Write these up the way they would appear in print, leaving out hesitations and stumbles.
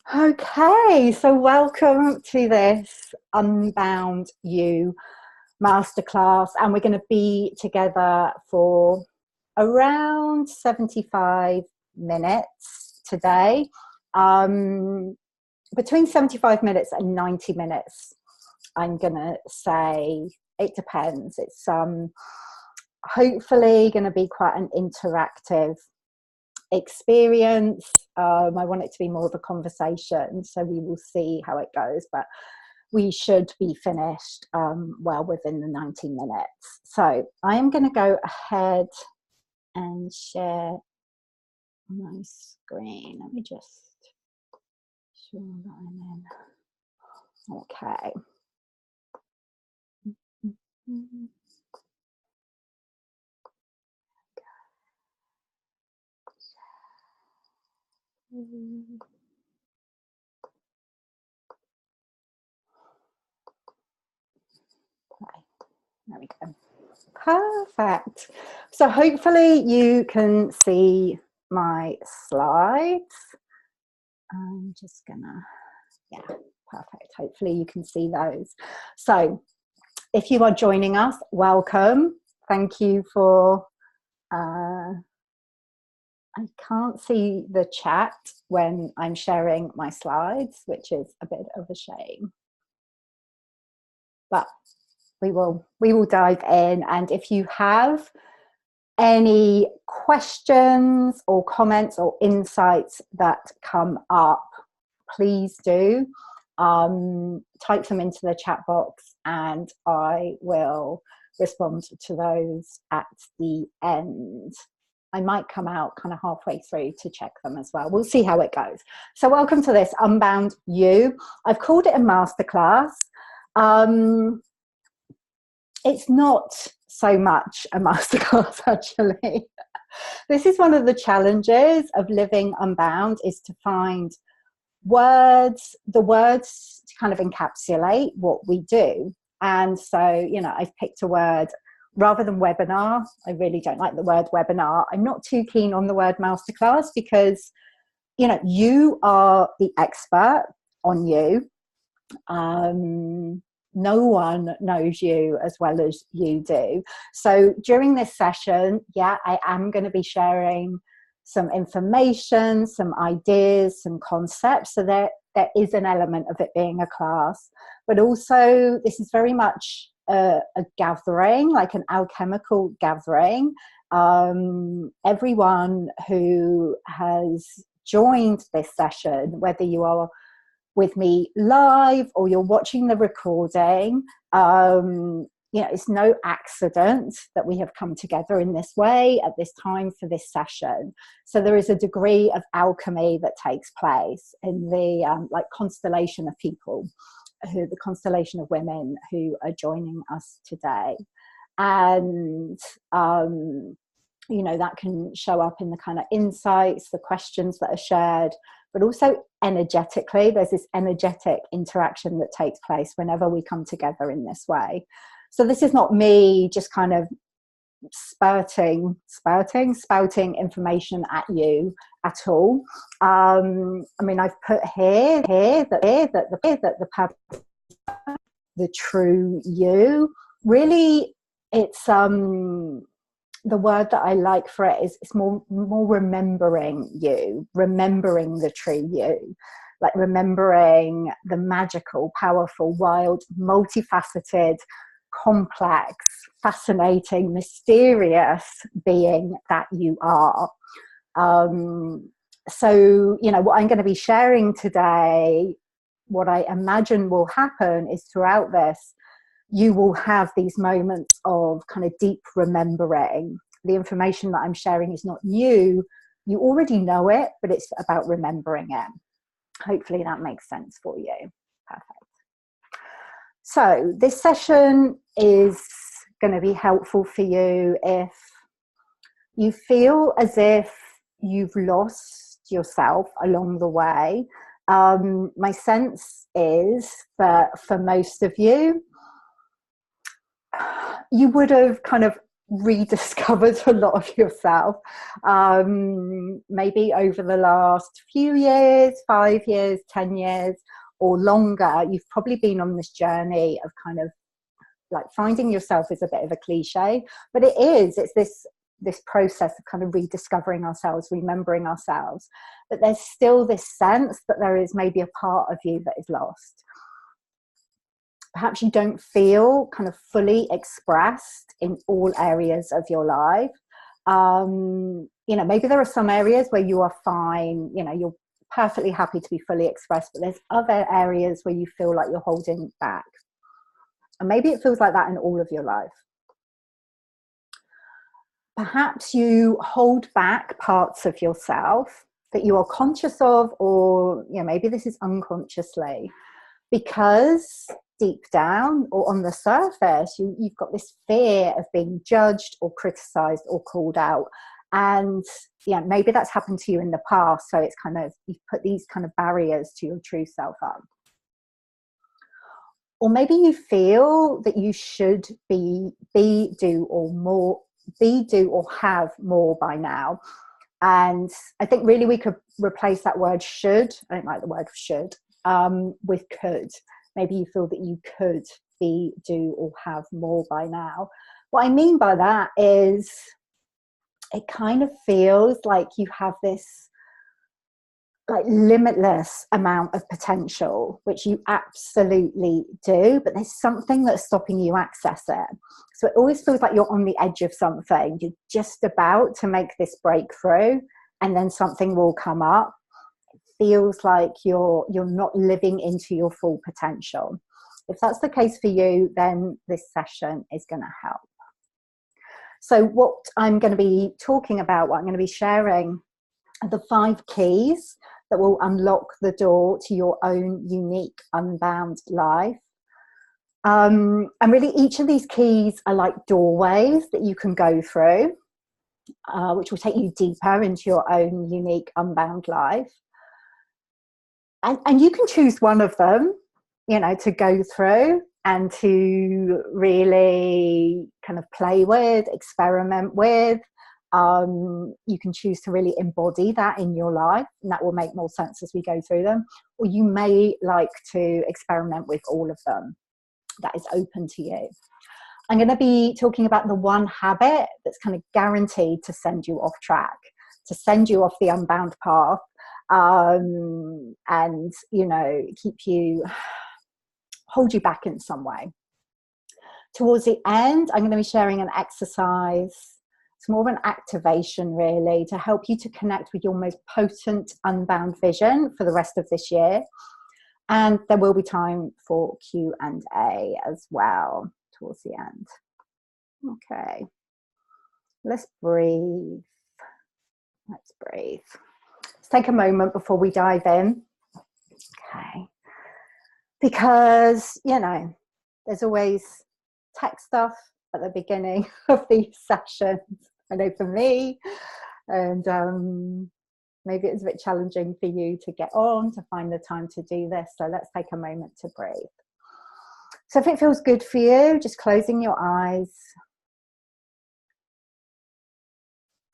Okay, so welcome to this Unbound You Masterclass, and we're going to be together for around 75 minutes today. Between 75 minutes and 90 minutes, I'm going to say. It depends. It's hopefully going to be quite an interactive experience. I want it to be more of a conversation, so we will see how it goes, but we should be finished well within the 90 minutes. So I am going to go ahead and share my screen. Let me just sure that I'm in. Okay. Okay, there we go. Perfect. So hopefully you can see my slides. I'm just gonna, yeah, perfect. Hopefully you can see those. So if you are joining us, welcome. Thank you for, I can't see the chat when I'm sharing my slides, which is a bit of a shame. But we will dive in, and if you have any questions or comments or insights that come up, please do type them into the chat box, and I will respond to those at the end. I might come out kind of halfway through to check them as well. We'll see how it goes. So welcome to this Unbound You. I've called it a masterclass. It's not so much a masterclass, actually. This is one of the challenges of living unbound, is to find words, the words to kind of encapsulate what we do. And so, you know, I've picked a word rather than webinar. I really don't like the word webinar. I'm not too keen on the word masterclass because, you know, you are the expert on you. No one knows you as well as you do. So during this session, yeah, I am going to be sharing some information, some ideas, some concepts. So there is an element of it being a class, but also this is very much a gathering, like an alchemical gathering. Everyone who has joined this session, whether you are with me live or you're watching the recording, you know, it's no accident that we have come together in this way at this time for this session. So there is a degree of alchemy that takes place in the like constellation of people, the constellation of women who are joining us today. And you know, that can show up in the kind of insights, the questions that are shared, but also energetically. There's this energetic interaction that takes place whenever we come together in this way. So this is not me just kind of spouting information at you at all. I mean, I've put here that the true you. Really, it's the word that I like for it is it's more remembering you, remembering the true you, like remembering the magical, powerful, wild, multifaceted, complex, fascinating, mysterious being that you are. So, you know, what I'm going to be sharing today, what I imagine will happen is throughout this, you will have these moments of kind of deep remembering. The information that I'm sharing is not new. You already know it, but it's about remembering it. Hopefully that makes sense for you. Perfect. So this session is going to be helpful for you if you feel as if you've lost yourself along the way. My sense is that for most of you, you would have kind of rediscovered a lot of yourself, maybe over the last few years, 5 years, 10 years or longer. You've probably been on this journey of kind of like finding yourself is a bit of a cliche, but it's this process of kind of rediscovering ourselves, remembering ourselves. But there's still this sense that there is maybe a part of you that is lost. Perhaps you don't feel kind of fully expressed in all areas of your life. You know, maybe there are some areas where you are fine, you know, you're perfectly happy to be fully expressed, but there's other areas where you feel like you're holding back. And maybe it feels like that in all of your life. Perhaps you hold back parts of yourself that you are conscious of, or you know, maybe this is unconsciously, because deep down or on the surface, you've got this fear of being judged or criticized or called out. And yeah, maybe that's happened to you in the past. So it's kind of, you've put these kind of barriers to your true self up. Or maybe you feel that you should be, do, or have more by now. And I think really we could replace that word should, I don't like the word should, with could. Maybe you feel that you could be, do, or have more by now. What I mean by that is it kind of feels like you have this like limitless amount of potential, which you absolutely do, but there's something that's stopping you access it. So it always feels like you're on the edge of something. You're just about to make this breakthrough, and then something will come up. It feels like you're not living into your full potential. If that's the case for you, then this session is going to help. So what I'm going to be talking about, what I'm going to be sharing, are the 5 keys that will unlock the door to your own unique, unbound life. And really each of these keys are like doorways that you can go through, which will take you deeper into your own unique, unbound life. And you can choose one of them, you know, to go through and to really kind of play with, experiment with. You can choose to really embody that in your life, and that will make more sense as we go through them. Or you may like to experiment with all of them. That is open to you. I'm going to be talking about the one habit that's kind of guaranteed to send you off track, to send you off the unbound path, and, you know, hold you back in some way. Towards the end, I'm going to be sharing an exercise. It's more of an activation, really, to help you to connect with your most potent unbound vision for the rest of this year. And there will be time for Q&A as well towards the end. Okay, let's breathe. Let's breathe. Let's take a moment before we dive in. Okay. Because, you know, there's always tech stuff at the beginning of these sessions. I know for me, and maybe it's a bit challenging for you to get on, to find the time to do this. So let's take a moment to breathe. So if it feels good for you, just closing your eyes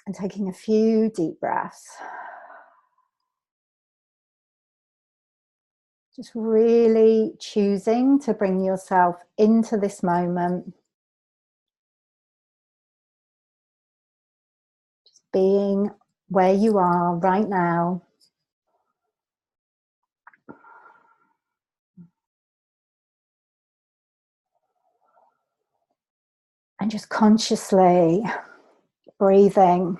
and taking a few deep breaths. Just really choosing to bring yourself into this moment. Just being where you are right now. And just consciously breathing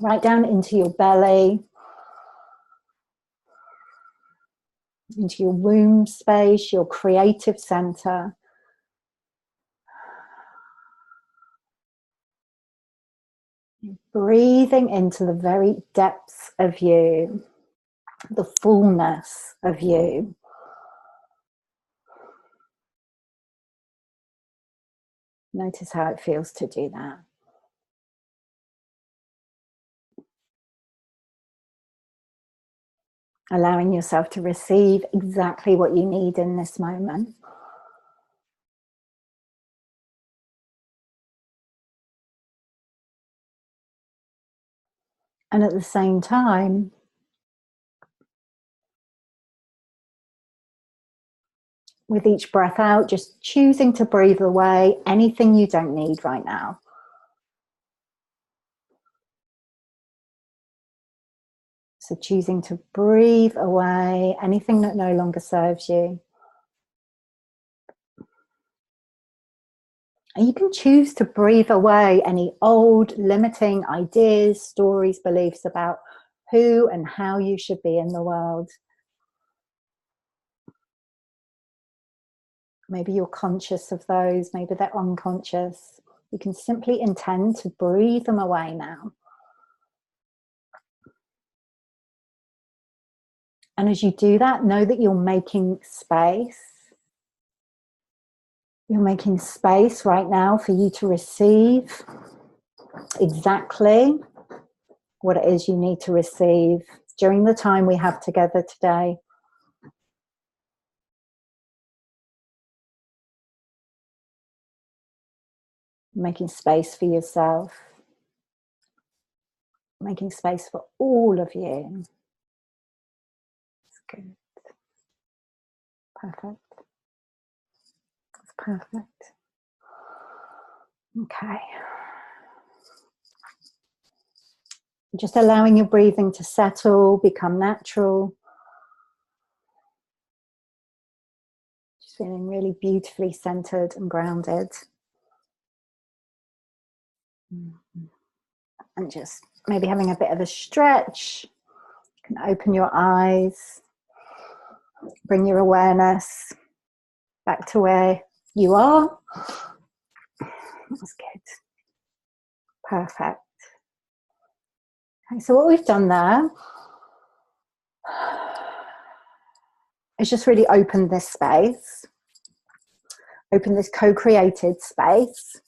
right down into your belly, into your womb space, your creative center. Breathing into the very depths of you, the fullness of you. Notice how it feels to do that. Allowing yourself to receive exactly what you need in this moment. And at the same time, with each breath out, just choosing to breathe away anything you don't need right now. So choosing to breathe away anything that no longer serves you. And you can choose to breathe away any old limiting ideas, stories, beliefs about who and how you should be in the world. Maybe you're conscious of those, maybe they're unconscious. You can simply intend to breathe them away now. And as you do that, know that you're making space. You're making space right now for you to receive exactly what it is you need to receive during the time we have together today. Making space for yourself. Making space for all of you. That's good. Perfect. That's perfect. Okay. Just allowing your breathing to settle, become natural. Just feeling really beautifully centered and grounded. And just maybe having a bit of a stretch. You can open your eyes. Bring your awareness back to where you are. That's good. Perfect. Okay, so what we've done there is just really open this space, open this co-created space.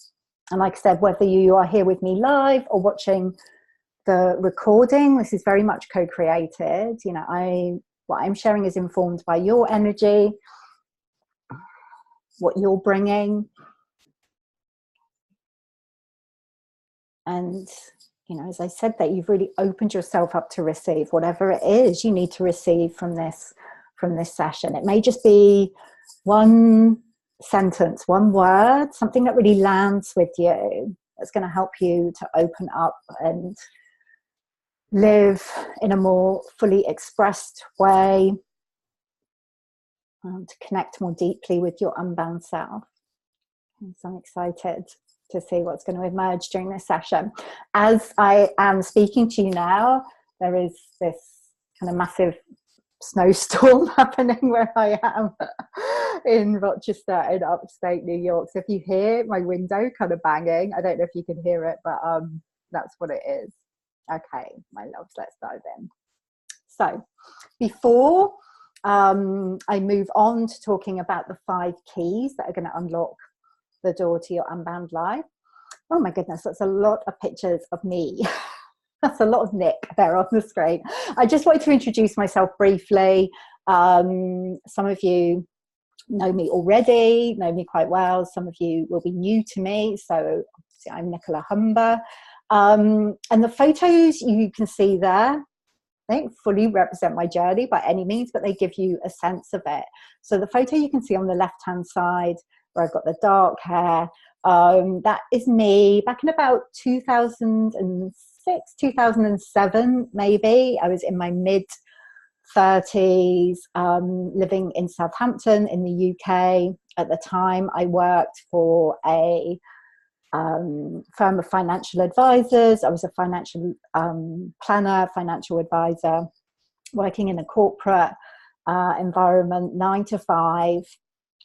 And like I said, whether you are here with me live or watching the recording, this is very much co-created. You know, what I'm sharing is informed by your energy, what you're bringing. And, you know, as I said, that you've really opened yourself up to receive whatever it is you need to receive from this session. It may just be one sentence, one word, something that really lands with you, that's going to help you to open up and live in a more fully expressed way, to connect more deeply with your unbound self. So I'm excited to see what's going to emerge during this session. As I am speaking to you now, there is this kind of massive snowstorm happening where I am in Rochester in upstate New York. So if you hear my window kind of banging, I don't know if you can hear it, but that's what it is. Okay, my loves, let's dive in. So before I move on to talking about the 5 keys that are going to unlock the door to your unbound life. Oh my goodness, that's a lot of pictures of me. That's a lot of Nick there on the screen. I just wanted to introduce myself briefly. Some of you know me already, know me quite well. Some of you will be new to me. So I'm Nicola Humber. And the photos you can see there, they don't fully represent my journey by any means, but they give you a sense of it. So the photo you can see on the left-hand side, where I've got the dark hair, that is me back in about 2006, 2007, maybe. I was in my mid-30s, living in Southampton in the UK. At the time, I worked for a firm of financial advisors. I was a financial planner, financial advisor, working in a corporate environment, 9 to 5.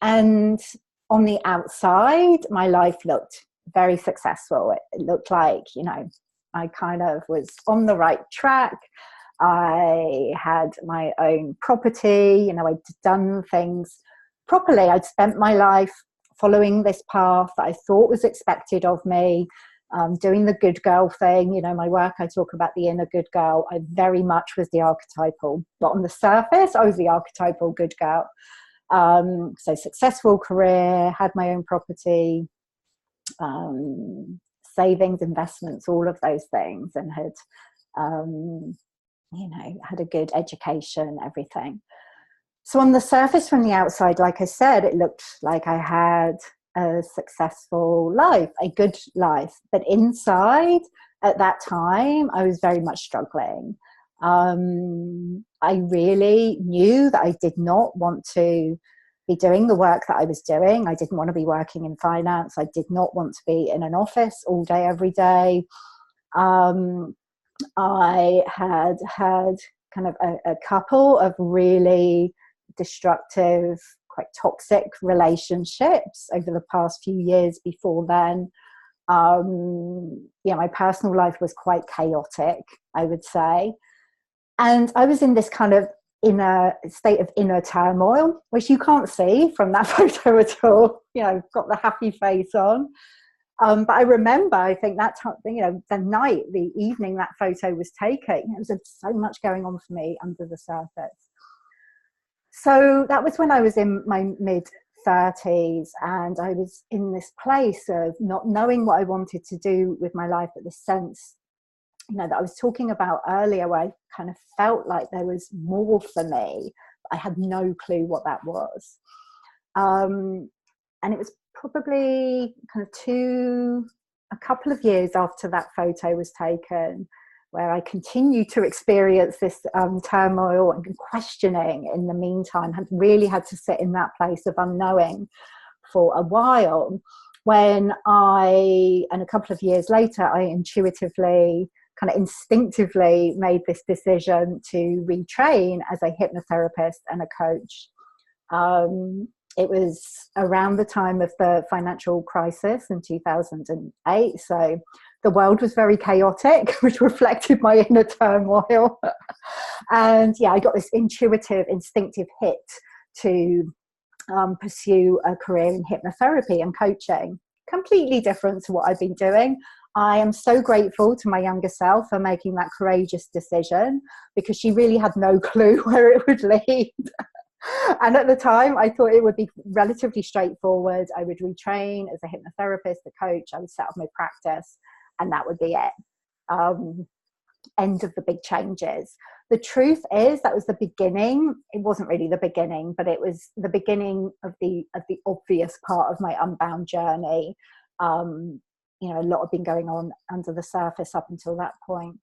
And on the outside, my life looked very successful. It looked like, you know, I kind of was on the right track. I had my own property, you know, I'd done things properly. I'd spent my life following this path that I thought was expected of me, doing the good girl thing. You know, my work, I talk about the inner good girl. I very much was the archetypal, but on the surface, I was the archetypal good girl. So successful career, had my own property, savings, investments, all of those things, and had you know, had a good education, everything. So on the surface, from the outside, like I said, it looked like I had a successful life, a good life. But inside, at that time, I was very much struggling. I really knew that I did not want to be doing the work that I was doing. I didn't want to be working in finance. I did not want to be in an office all day, every day. I had had kind of a couple of really destructive, quite toxic relationships over the past few years before then. Yeah, my personal life was quite chaotic, I would say. And I was in this kind of inner state of inner turmoil, which you can't see from that photo at all. You know, got the happy face on. But I remember, I think that time, you know, the evening that photo was taken, there was so much going on for me under the surface. So that was when I was in my mid-30s, and I was in this place of not knowing what I wanted to do with my life, but this sense, you know, that I was talking about earlier, where I kind of felt like there was more for me, but I had no clue what that was. And it was probably kind of a couple of years after that photo was taken, where I continued to experience this turmoil and questioning in the meantime, had really had to sit in that place of unknowing for a while, when and a couple of years later, I intuitively, kind of instinctively made this decision to retrain as a hypnotherapist and a coach. It was around the time of the financial crisis in 2008. So the world was very chaotic, which reflected my inner turmoil. And yeah, I got this intuitive, instinctive hit to pursue a career in hypnotherapy and coaching. Completely different to what I've been doing. I am so grateful to my younger self for making that courageous decision, because she really had no clue where it would lead. And at the time, I thought it would be relatively straightforward. I would retrain as a hypnotherapist, a coach. I would set up my practice, and that would be it. End of the big changes. The truth is, that was the beginning. It wasn't really the beginning, but it was the beginning of the obvious part of my Unbound journey. You know, a lot had been going on under the surface up until that point.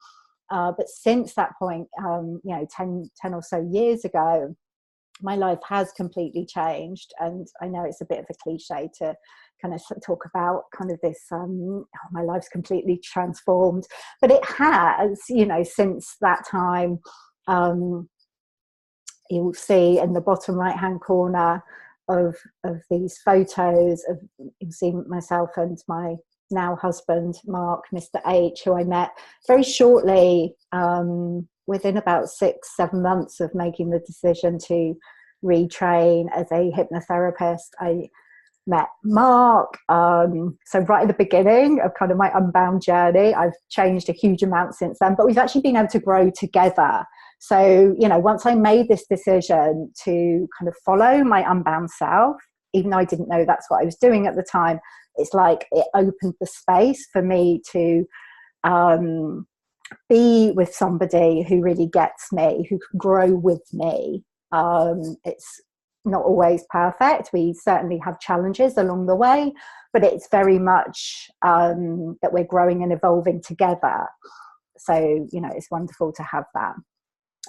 But since that point, you know, 10 or so years ago, my life has completely changed. And I know it's a bit of a cliche to kind of talk about kind of this, my life's completely transformed, but it has, you know, since that time. You'll see in the bottom right hand corner of these photos of, you'll see myself and my now husband Mark, Mr. H, who I met very shortly, within about 6-7 months of making the decision to retrain as a hypnotherapist. I met Mark. So right at the beginning of kind of my Unbound journey, I've changed a huge amount since then, but we've actually been able to grow together. So, you know, once I made this decision to kind of follow my Unbound self, even though I didn't know that's what I was doing at the time, it's like it opened the space for me to be with somebody who really gets me, who can grow with me. It's not always perfect. We certainly have challenges along the way, but it's very much that we're growing and evolving together. So, you know, it's wonderful to have that.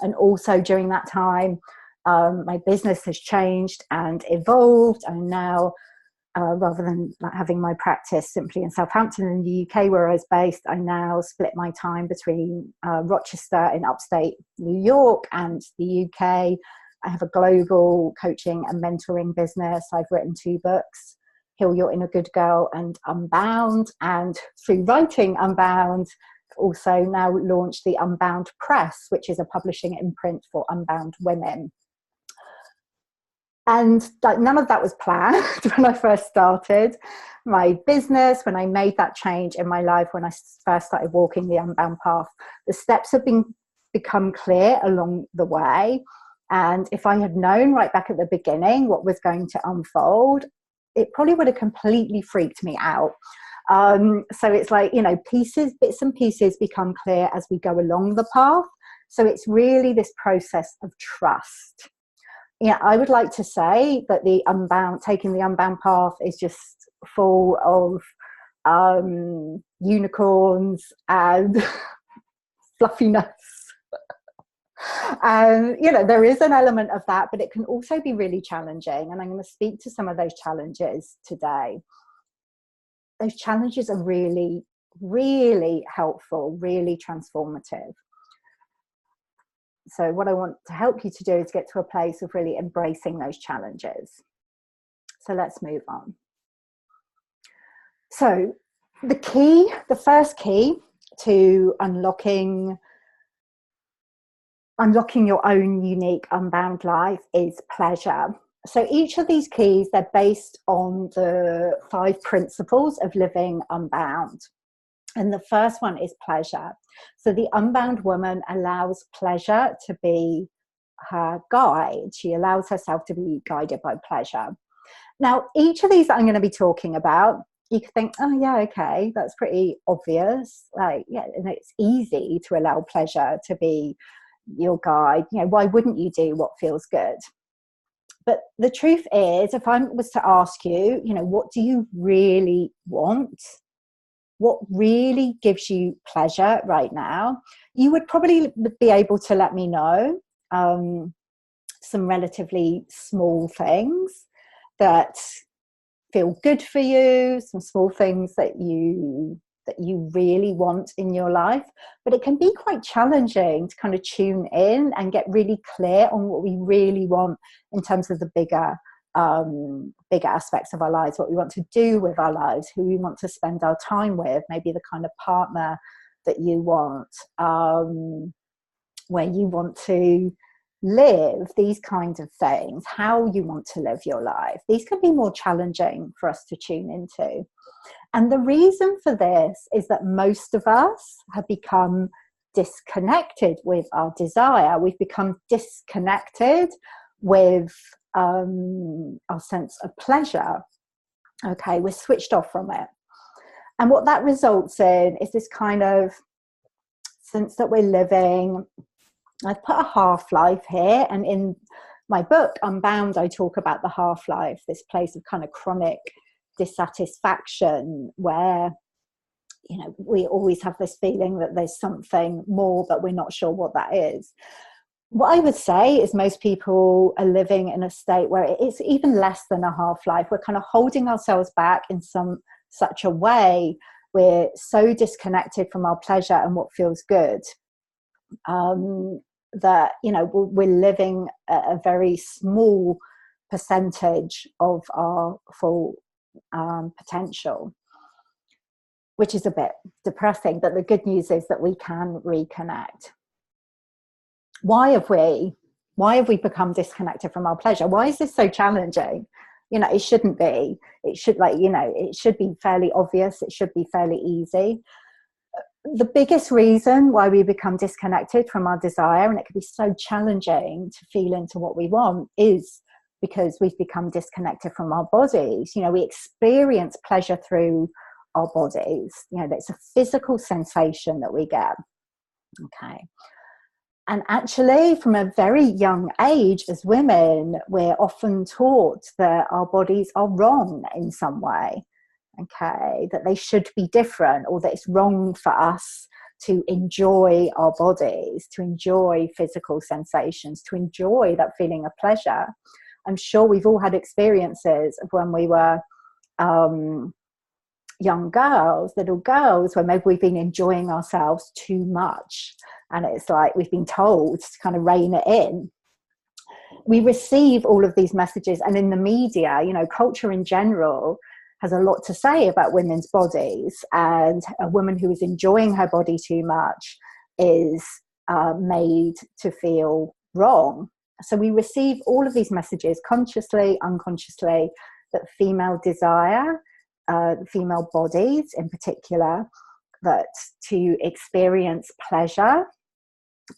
And also during that time, my business has changed and evolved. And now, rather than having my practice simply in Southampton in the UK, where I was based, I now split my time between Rochester in upstate New York and the UK. I have a global coaching and mentoring business. I've written 2 books, Heal Your Inner Good Girl and Unbound. And through writing Unbound, also now launched the Unbound Press, which is a publishing imprint for unbound women. And none of that was planned when I first started my business, when I made that change in my life, when I first started walking the Unbound path. The steps have become clear along the way. And if I had known right back at the beginning what was going to unfold, it probably would have completely freaked me out. So it's like, you know, bits and pieces become clear as we go along the path. So it's really this process of trust. Yeah, I would like to say that taking the unbound path is just full of unicorns and fluffiness. And, you know, there is an element of that, but it can also be really challenging. And I'm going to speak to some of those challenges today. Those challenges are really, really helpful, really transformative. So what I want to help you to do is get to a place of really embracing those challenges. So let's move on. So the first key to unlocking your own unique unbound life is pleasure. So each of these keys, they're based on the 5 principles of living unbound. And the first one is pleasure. So the unbound woman allows pleasure to be her guide. She allows herself to be guided by pleasure. Now, each of these that I'm going to be talking about, you could think, oh yeah, okay, that's pretty obvious. Like, yeah, and it's easy to allow pleasure to be your guide. You know, why wouldn't you do what feels good? But the truth is, if I was to ask you, you know, what do you really want? What really gives you pleasure right now? You would probably be able to let me know some relatively small things that feel good for you, some small things that you really want in your life. But it can be quite challenging to kind of tune in and get really clear on what we really want in terms of the bigger aspects of our lives, what we want to do with our lives, who we want to spend our time with, maybe the kind of partner that you want, where you want to live, these kinds of things, how you want to live your life. These can be more challenging for us to tune into. And the reason for this is that most of us have become disconnected with our desire. We've become disconnected with our sense of pleasure. Okay, we're switched off from it. And what that results in is this kind of sense that we're living. I've put a half-life here, and in my book Unbound I talk about the half-life, this place of kind of chronic dissatisfaction where, you know, we always have this feeling that there's something more, but we're not sure what that is. What I would say is most people are living in a state where it's even less than a half-life. We're kind of holding ourselves back in such a way. We're so disconnected from our pleasure and what feels good that, you know, we're living a very small percentage of our full potential, which is a bit depressing. But the good news is that we can reconnect. Why have we become disconnected from our pleasure? Why is this so challenging? You know, it shouldn't be. It should, like, you know, it should be fairly obvious. It should be fairly easy. The biggest reason why we become disconnected from our desire, and it can be so challenging to feel into what we want, is because we've become disconnected from our bodies. You know, we experience pleasure through our bodies. You know, that's a physical sensation that we get. Okay. And actually, from a very young age as women, we're often taught that our bodies are wrong in some way. Okay, that they should be different, or that it's wrong for us to enjoy our bodies, to enjoy physical sensations, to enjoy that feeling of pleasure. I'm sure we've all had experiences of when we were young girls, little girls, where maybe we've been enjoying ourselves too much. And it's like we've been told to kind of rein it in. We receive all of these messages, and in the media, you know, culture in general has a lot to say about women's bodies, and a woman who is enjoying her body too much is made to feel wrong. So we receive all of these messages consciously, unconsciously, that female desire, female bodies in particular, that to experience pleasure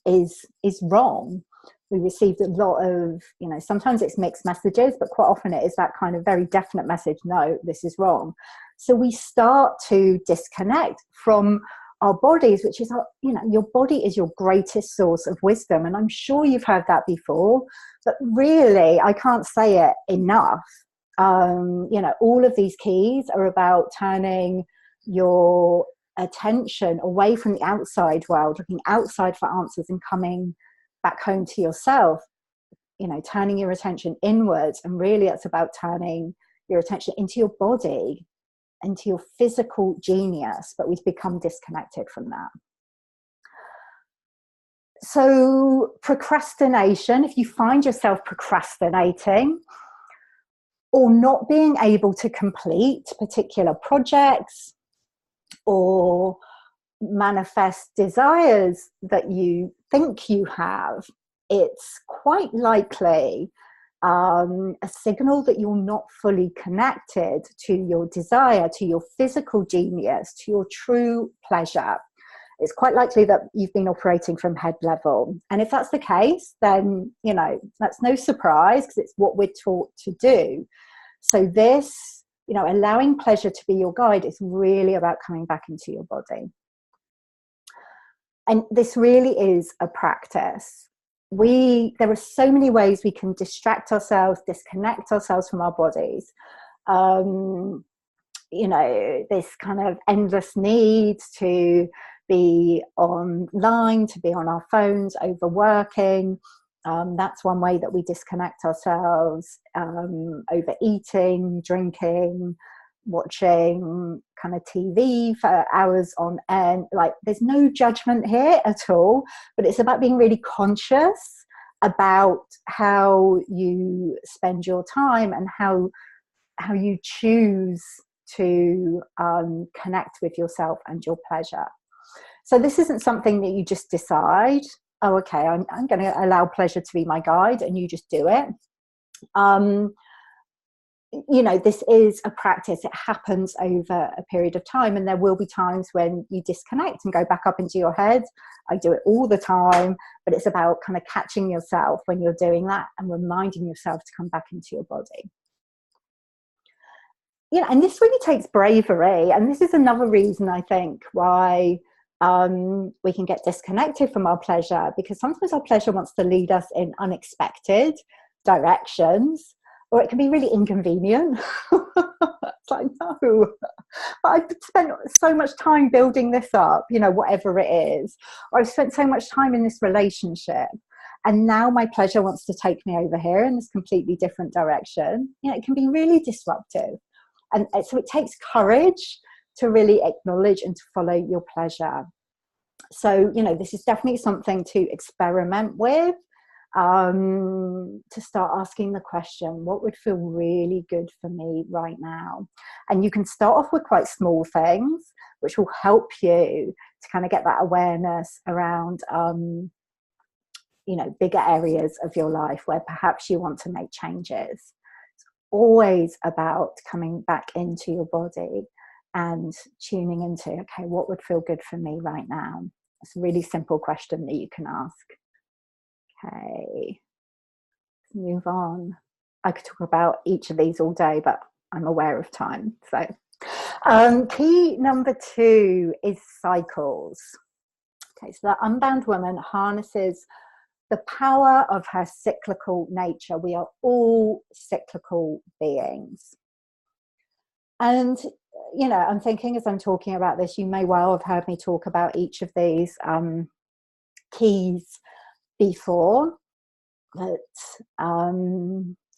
is wrong. We received a lot of, you know, sometimes it's mixed messages, but quite often it is that kind of very definite message, no, this is wrong. So we start to disconnect from our bodies, which is, your body is your greatest source of wisdom. And I'm sure you've heard that before, but really, I can't say it enough. All of these keys are about turning your attention away from the outside world, looking outside for answers and coming back home to yourself, turning your attention inwards. And really it's about turning your attention into your body, into your physical genius, but we've become disconnected from that. So procrastination, if you find yourself procrastinating or not being able to complete particular projects or manifest desires that you think you have, it's quite likely a signal that you're not fully connected to your desire, to your physical genius, to your true pleasure. It's quite likely that you've been operating from head level. And if that's the case, then, that's no surprise, because it's what we're taught to do. So this, allowing pleasure to be your guide is really about coming back into your body. And this really is a practice. There are so many ways we can distract ourselves, disconnect ourselves from our bodies. This kind of endless need to be online, to be on our phones, overworking. That's one way that we disconnect ourselves. Overeating, drinking, watching kind of TV for hours on end. Like, there's no judgment here at all, but it's about being really conscious about how you spend your time and how you choose to connect with yourself and your pleasure. So this isn't something that you just decide, oh, okay, I'm going to allow pleasure to be my guide, and you just do it. This is a practice. It happens over a period of time, and there will be times when you disconnect and go back up into your head. I do it all the time, but it's about kind of catching yourself when you're doing that and reminding yourself to come back into your body. And this really takes bravery, and this is another reason I think why we can get disconnected from our pleasure, because sometimes our pleasure wants to lead us in unexpected directions, or it can be really inconvenient. It's like, no, but I've spent so much time building this up, whatever it is, or I've spent so much time in this relationship, and now my pleasure wants to take me over here in this completely different direction. It can be really disruptive. And so it takes courage to really acknowledge and to follow your pleasure. So, this is definitely something to experiment with, to start asking the question, what would feel really good for me right now? And you can start off with quite small things, which will help you to kind of get that awareness around, bigger areas of your life where perhaps you want to make changes. It's always about coming back into your body and tuning into, okay, what would feel good for me right now? It's a really simple question that you can ask. Okay, let's move on. I could talk about each of these all day, but I'm aware of time. So key number 2 is cycles. Okay, so the Unbound woman harnesses the power of her cyclical nature. We are all cyclical beings. And, I'm thinking as I'm talking about this, you may well have heard me talk about each of these keys before. But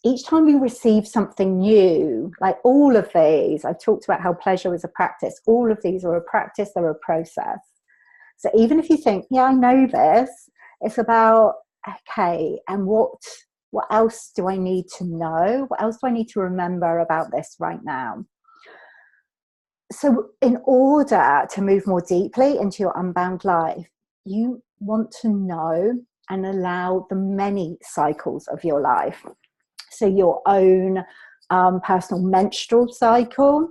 each time we receive something new, like all of these, I've talked about how pleasure is a practice. All of these are a practice, they're a process. So even if you think, yeah, I know this, it's about, okay, and what else do I need to know? What else do I need to remember about this right now? So in order to move more deeply into your unbound life, you want to know and allow the many cycles of your life. So your own personal menstrual cycle,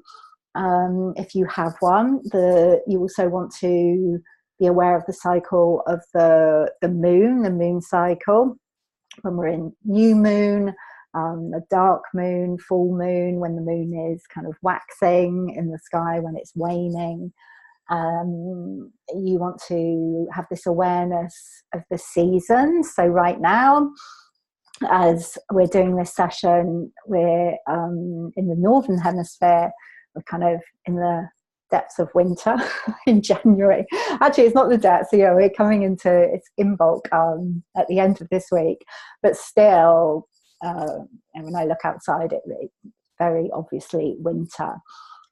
if you have one. You also want to be aware of the cycle of the moon cycle. When we're in new moon, A dark moon, full moon, when the moon is kind of waxing in the sky, when it's waning. You want to have this awareness of the seasons. So right now, as we're doing this session, we're in the northern hemisphere. We're kind of in the depths of winter in January. Actually, it's not the depths. So, we're coming into it's in bulk at the end of this week, but still, and when I look outside, it's very obviously winter.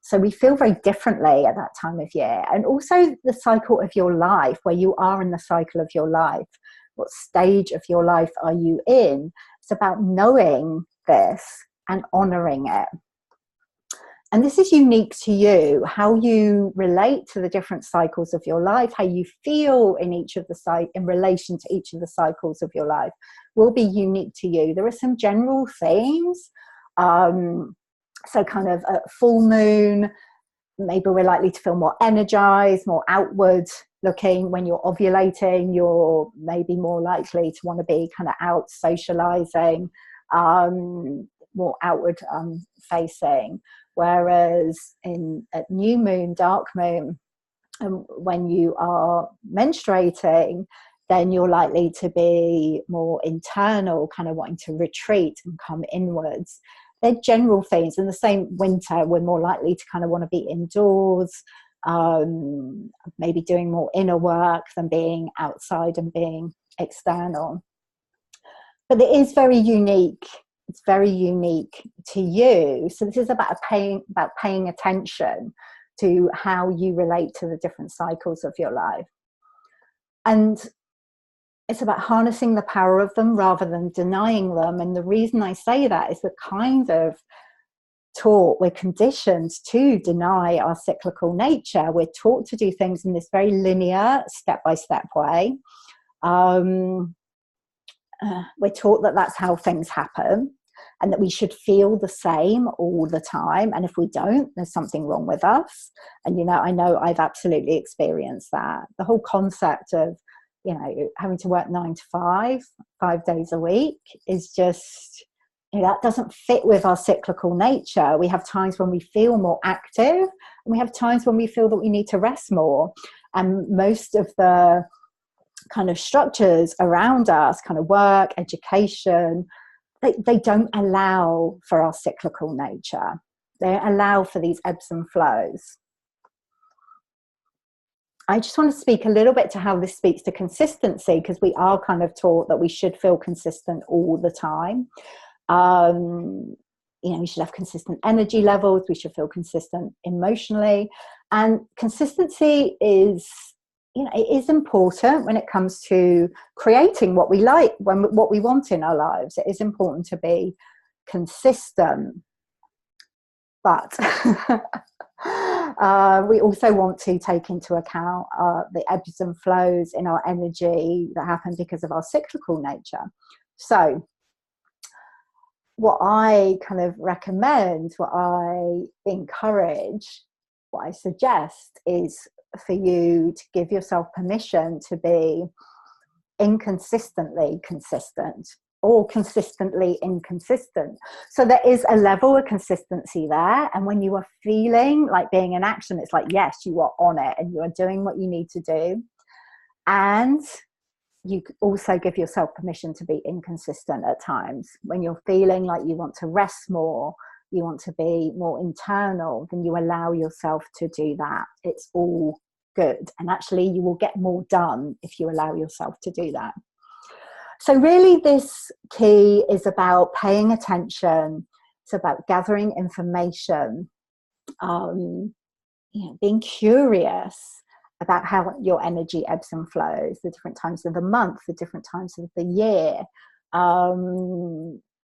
So we feel very differently at that time of year. And also the cycle of your life, where you are in the cycle of your life. What stage of your life are you in? It's about knowing this and honoring it. And this is unique to you. How you relate to the different cycles of your life, how you feel in each of the in relation to each of the cycles of your life will be unique to you. There are some general themes. So kind of at full moon, maybe we're likely to feel more energized, more outward looking. When you're ovulating, you're maybe more likely to want to be kind of out socializing, more outward facing. Whereas at new moon, dark moon, when you are menstruating, then you're likely to be more internal, kind of wanting to retreat and come inwards. They're general things. In the same winter, we're more likely to kind of want to be indoors, maybe doing more inner work than being outside and being external. But it is very unique. It's very unique to you. So this is about paying attention to how you relate to the different cycles of your life. And it's about harnessing the power of them rather than denying them. And the reason I say that is we're kind of taught, we're conditioned to deny our cyclical nature. We're taught to do things in this very linear, step-by-step way. We're taught that that's how things happen and that we should feel the same all the time. And if we don't, there's something wrong with us. And, I know I've absolutely experienced that. The whole concept of having to work 9 to 5 days a week is just, that doesn't fit with our cyclical nature. We have times when we feel more active, and we have times when we feel that we need to rest more. And most of the kind of structures around us, kind of work, education, they don't allow for our cyclical nature. They allow for these ebbs and flows. I just want to speak a little bit to how this speaks to consistency, because we are kind of taught that we should feel consistent all the time. We should have consistent energy levels. We should feel consistent emotionally. And consistency is, it is important when it comes to creating what we like, what we want in our lives. It is important to be consistent. But we also want to take into account the ebbs and flows in our energy that happen because of our cyclical nature. So what I kind of recommend, what I encourage, what I suggest is for you to give yourself permission to be inconsistently consistent or consistently inconsistent. So there is a level of consistency there. And when you are feeling like being in action, it's like, yes, you are on it and you are doing what you need to do. And you also give yourself permission to be inconsistent at times. When you're feeling like you want to rest more, you want to be more internal, then you allow yourself to do that. It's all good. And actually you will get more done if you allow yourself to do that. So really this key is about paying attention. It's about gathering information, being curious about how your energy ebbs and flows, the different times of the month, the different times of the year,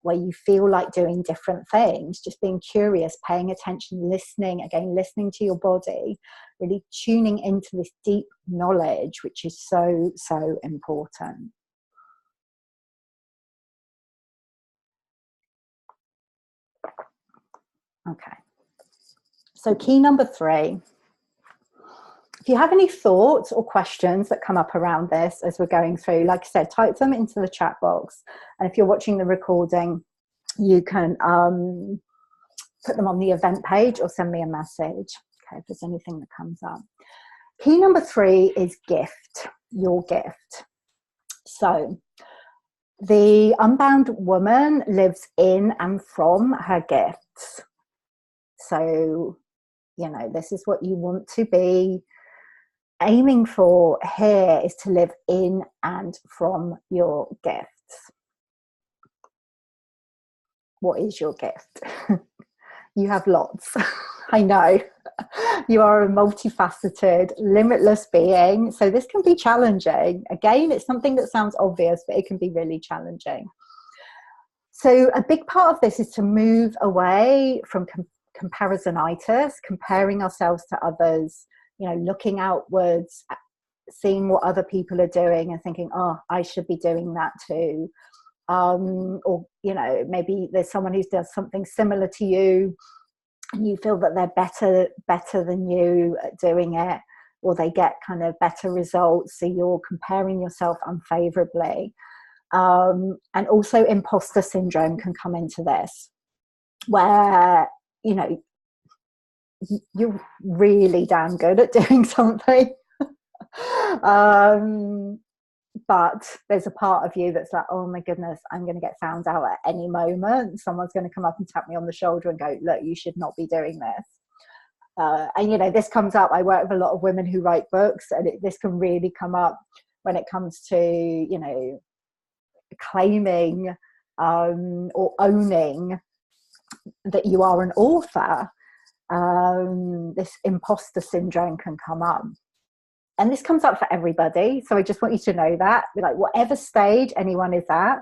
where you feel like doing different things, just being curious, paying attention, listening to your body, really tuning into this deep knowledge, which is so, so important. Okay. So key number 3. If you have any thoughts or questions that come up around this as we're going through, like I said, type them into the chat box. And if you're watching the recording, you can put them on the event page or send me a message, okay, if there's anything that comes up. Key number 3 is gift, your gift. So the unbound woman lives in and from her gifts. So, you know, this is what you want to be aiming for here, is to live in and from your gifts. What is your gift? You have lots. I know. You are a multifaceted, limitless being. So this can be challenging. Again, it's something that sounds obvious, but it can be really challenging. So a big part of this is to move away from comparisonitis, comparing ourselves to others, you know, looking outwards, seeing what other people are doing and thinking, oh, I should be doing that too. Or, you know, maybe there's someone who does something similar to you and you feel that they're better than you at doing it, or they get kind of better results. So you're comparing yourself unfavorably. And also imposter syndrome can come into this, where, you know, you're really damn good at doing something. But there's a part of you that's like, oh my goodness, I'm going to get found out at any moment. Someone's going to come up and tap me on the shoulder and go, look, you should not be doing this. And, you know, this comes up. I work with a lot of women who write books, and this can really come up when it comes to, you know, claiming or owning that you are an author. This imposter syndrome can come up. And this comes up for everybody. So I just want you to know that, like, whatever stage anyone is at,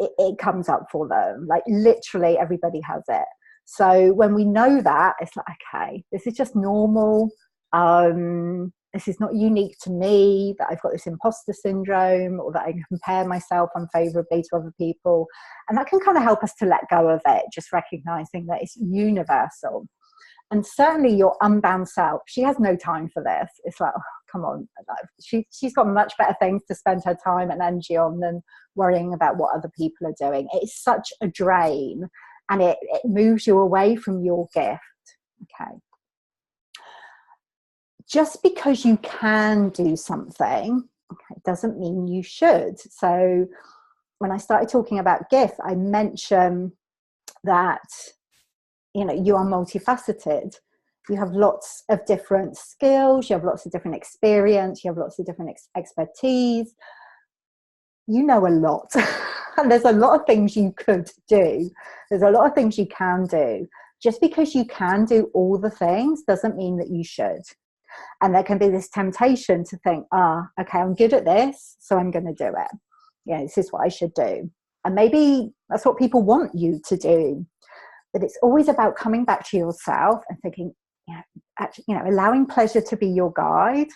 it comes up for them. Like, literally everybody has it. So when we know that, it's like, okay, this is just normal. This is not unique to me, that I've got this imposter syndrome, or that I compare myself unfavorably to other people. And that can kind of help us to let go of it, just recognizing that it's universal. And certainly your unbound self, she has no time for this. It's like, oh, come on. She's got much better things to spend her time and energy on than worrying about what other people are doing. It's such a drain, and it moves you away from your gift. Okay. Just because you can do something, okay, doesn't mean you should. So when I started talking about gifts, I mentioned that, you know, you are multifaceted. You have lots of different skills, you have lots of different experience, you have lots of different expertise. You know a lot. And there's a lot of things you could do. There's a lot of things you can do. Just because you can do all the things doesn't mean that you should. And there can be this temptation to think, okay, I'm good at this, so I'm going to do it. Yeah, this is what I should do. And maybe that's what people want you to do. But it's always about coming back to yourself and thinking, actually, you know, allowing pleasure to be your guide.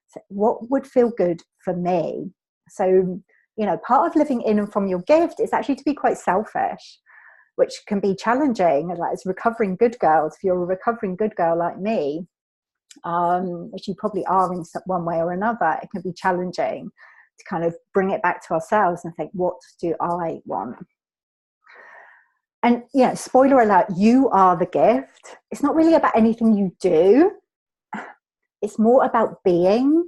So what would feel good for me? So, you know, part of living in and from your gift is actually to be quite selfish, which can be challenging. Like, as recovering good girls, if you're a recovering good girl like me, which you probably are in one way or another, it can be challenging to kind of bring it back to ourselves and think, what do I want? And, you know, spoiler alert, you are the gift. It's not really about anything you do. It's more about being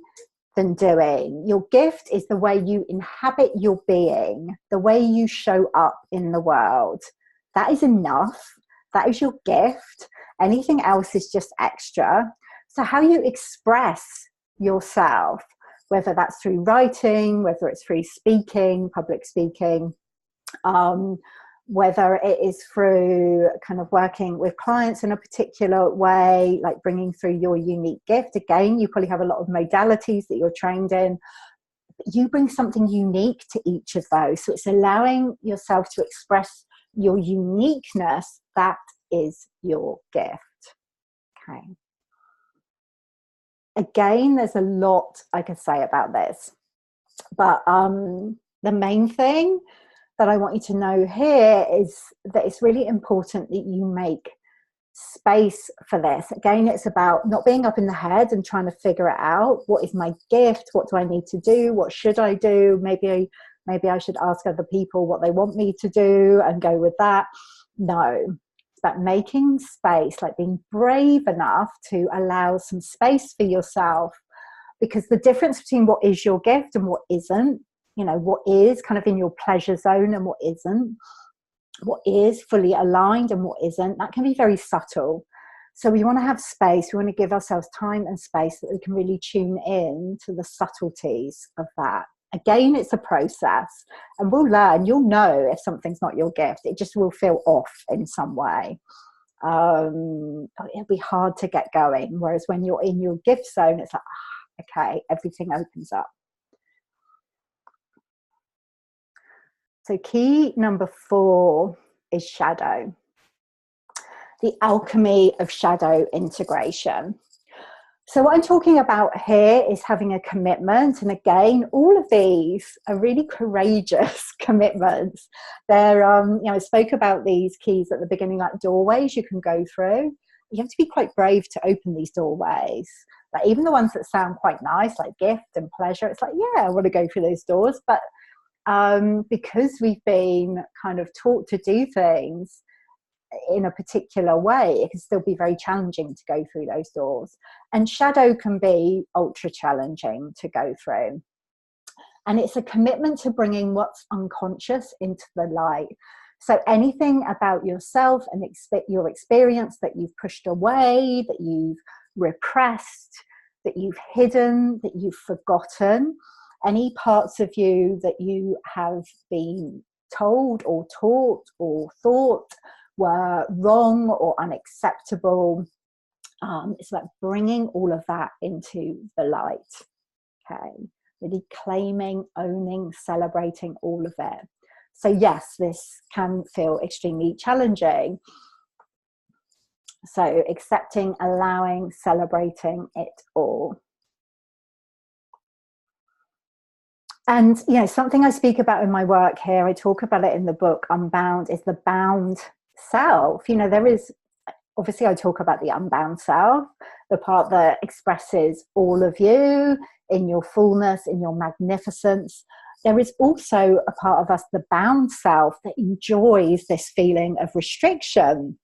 than doing. Your gift is the way you inhabit your being, the way you show up in the world. That is enough. That is your gift. Anything else is just extra. So how you express yourself, whether that's through writing, whether it's through speaking, public speaking, whether it is through kind of working with clients in a particular way, like bringing through your unique gift. Again, you probably have a lot of modalities that you're trained in. But you bring something unique to each of those. So it's allowing yourself to express your uniqueness. That is your gift. Okay. Again, there's a lot I could say about this. But the main thing that I want you to know here is that it's really important that you make space for this. Again, it's about not being up in the head and trying to figure it out. What is my gift? What do I need to do? What should I do? Maybe maybe I should ask other people what they want me to do and go with that. No, it's about making space, like being brave enough to allow some space for yourself, because the difference between what is your gift and what isn't, you know, what is kind of in your pleasure zone and what isn't, what is fully aligned and what isn't, that can be very subtle. So we want to have space, we want to give ourselves time and space so that we can really tune in to the subtleties of that. Again, it's a process, and we'll learn. You'll know if something's not your gift. It just will feel off in some way. It'll be hard to get going. Whereas when you're in your gift zone, it's like, okay, everything opens up. So key number 4 is shadow. The alchemy of shadow integration. So what I'm talking about here is having a commitment. And again, all of these are really courageous commitments. They're, you know, I spoke about these keys at the beginning, like doorways you can go through. You have to be quite brave to open these doorways. Like even the ones that sound quite nice, like gift and pleasure, it's like, yeah, I want to go through those doors. But because we've been kind of taught to do things in a particular way, it can still be very challenging to go through those doors. And shadow can be ultra challenging to go through. And it's a commitment to bringing what's unconscious into the light. So anything about yourself and your experience that you've pushed away, that you've repressed, that you've hidden, that you've forgotten, any parts of you that you have been told or taught or thought were wrong or unacceptable. It's about bringing all of that into the light. Okay, really claiming, owning, celebrating all of it. So yes, this can feel extremely challenging. So accepting, allowing, celebrating it all. And, you know, something I speak about in my work here, I talk about it in the book, Unbound, is the bound self. You know, there is, obviously I talk about the unbound self, the part that expresses all of you in your fullness, in your magnificence. There is also a part of us, the bound self, that enjoys this feeling of restriction.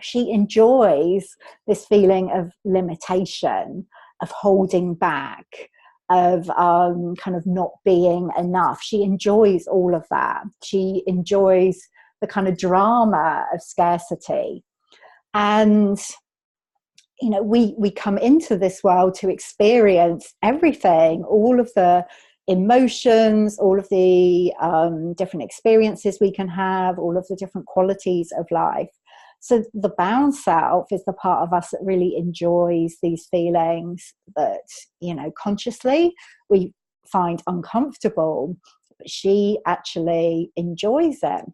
She enjoys this feeling of limitation, of holding back, of kind of not being enough. She enjoys all of that. She enjoys the kind of drama of scarcity. And, you know, we come into this world to experience everything, all of the emotions, all of the different experiences we can have, all of the different qualities of life. So the bound self is the part of us that really enjoys these feelings that, you know, consciously we find uncomfortable, but she actually enjoys it.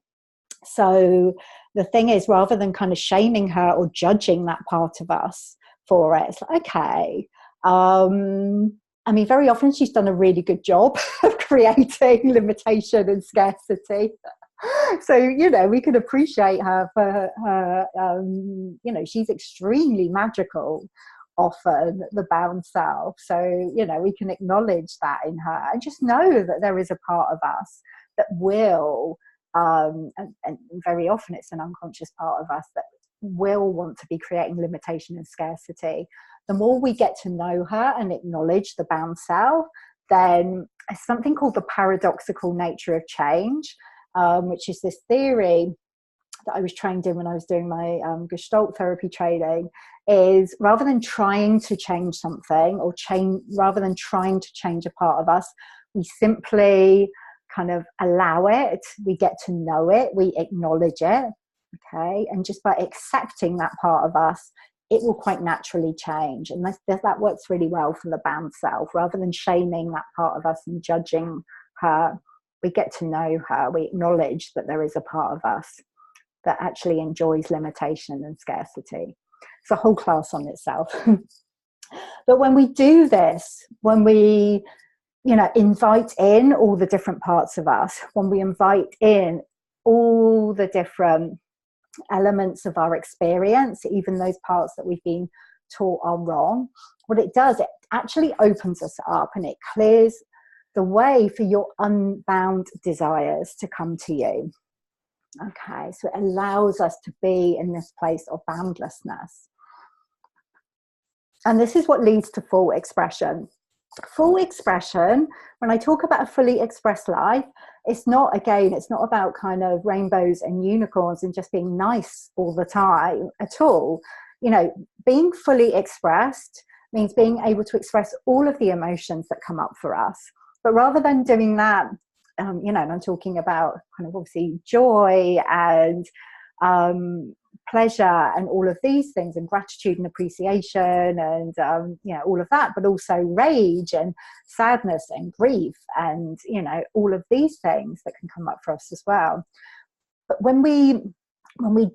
So the thing is, rather than kind of shaming her or judging that part of us for it, it's like, okay, I mean, very often she's done a really good job of creating limitation and scarcity. So, you know, we can appreciate her for her, you know, she's extremely magical, often, the bound self. So, you know, we can acknowledge that in her and just know that there is a part of us that will, and very often it's an unconscious part of us that will want to be creating limitation and scarcity. The more we get to know her and acknowledge the bound self, then something called the paradoxical nature of change, which is this theory that I was trained in when I was doing my Gestalt therapy training, is rather than trying to change something or rather than trying to change a part of us, we simply kind of allow it, we get to know it, we acknowledge it, okay? And just by accepting that part of us, it will quite naturally change. And that works really well for the bound self. Rather than shaming that part of us and judging her, we get to know her, we acknowledge that there is a part of us that actually enjoys limitation and scarcity. It's a whole class on itself. But when we do this, when we, you know, invite in all the different parts of us, when we invite in all the different elements of our experience, even those parts that we've been taught are wrong, what it does, it actually opens us up and it clears the way for your unbound desires to come to you. Okay, so it allows us to be in this place of boundlessness. And this is what leads to full expression. Full expression, when I talk about a fully expressed life, it's not, again, it's not about kind of rainbows and unicorns and just being nice all the time at all. You know, being fully expressed means being able to express all of the emotions that come up for us. But rather than doing that, you know, and I'm talking about kind of obviously joy and pleasure and all of these things, and gratitude and appreciation and you know, all of that, but also rage and sadness and grief and, you know, all of these things that can come up for us as well. But when we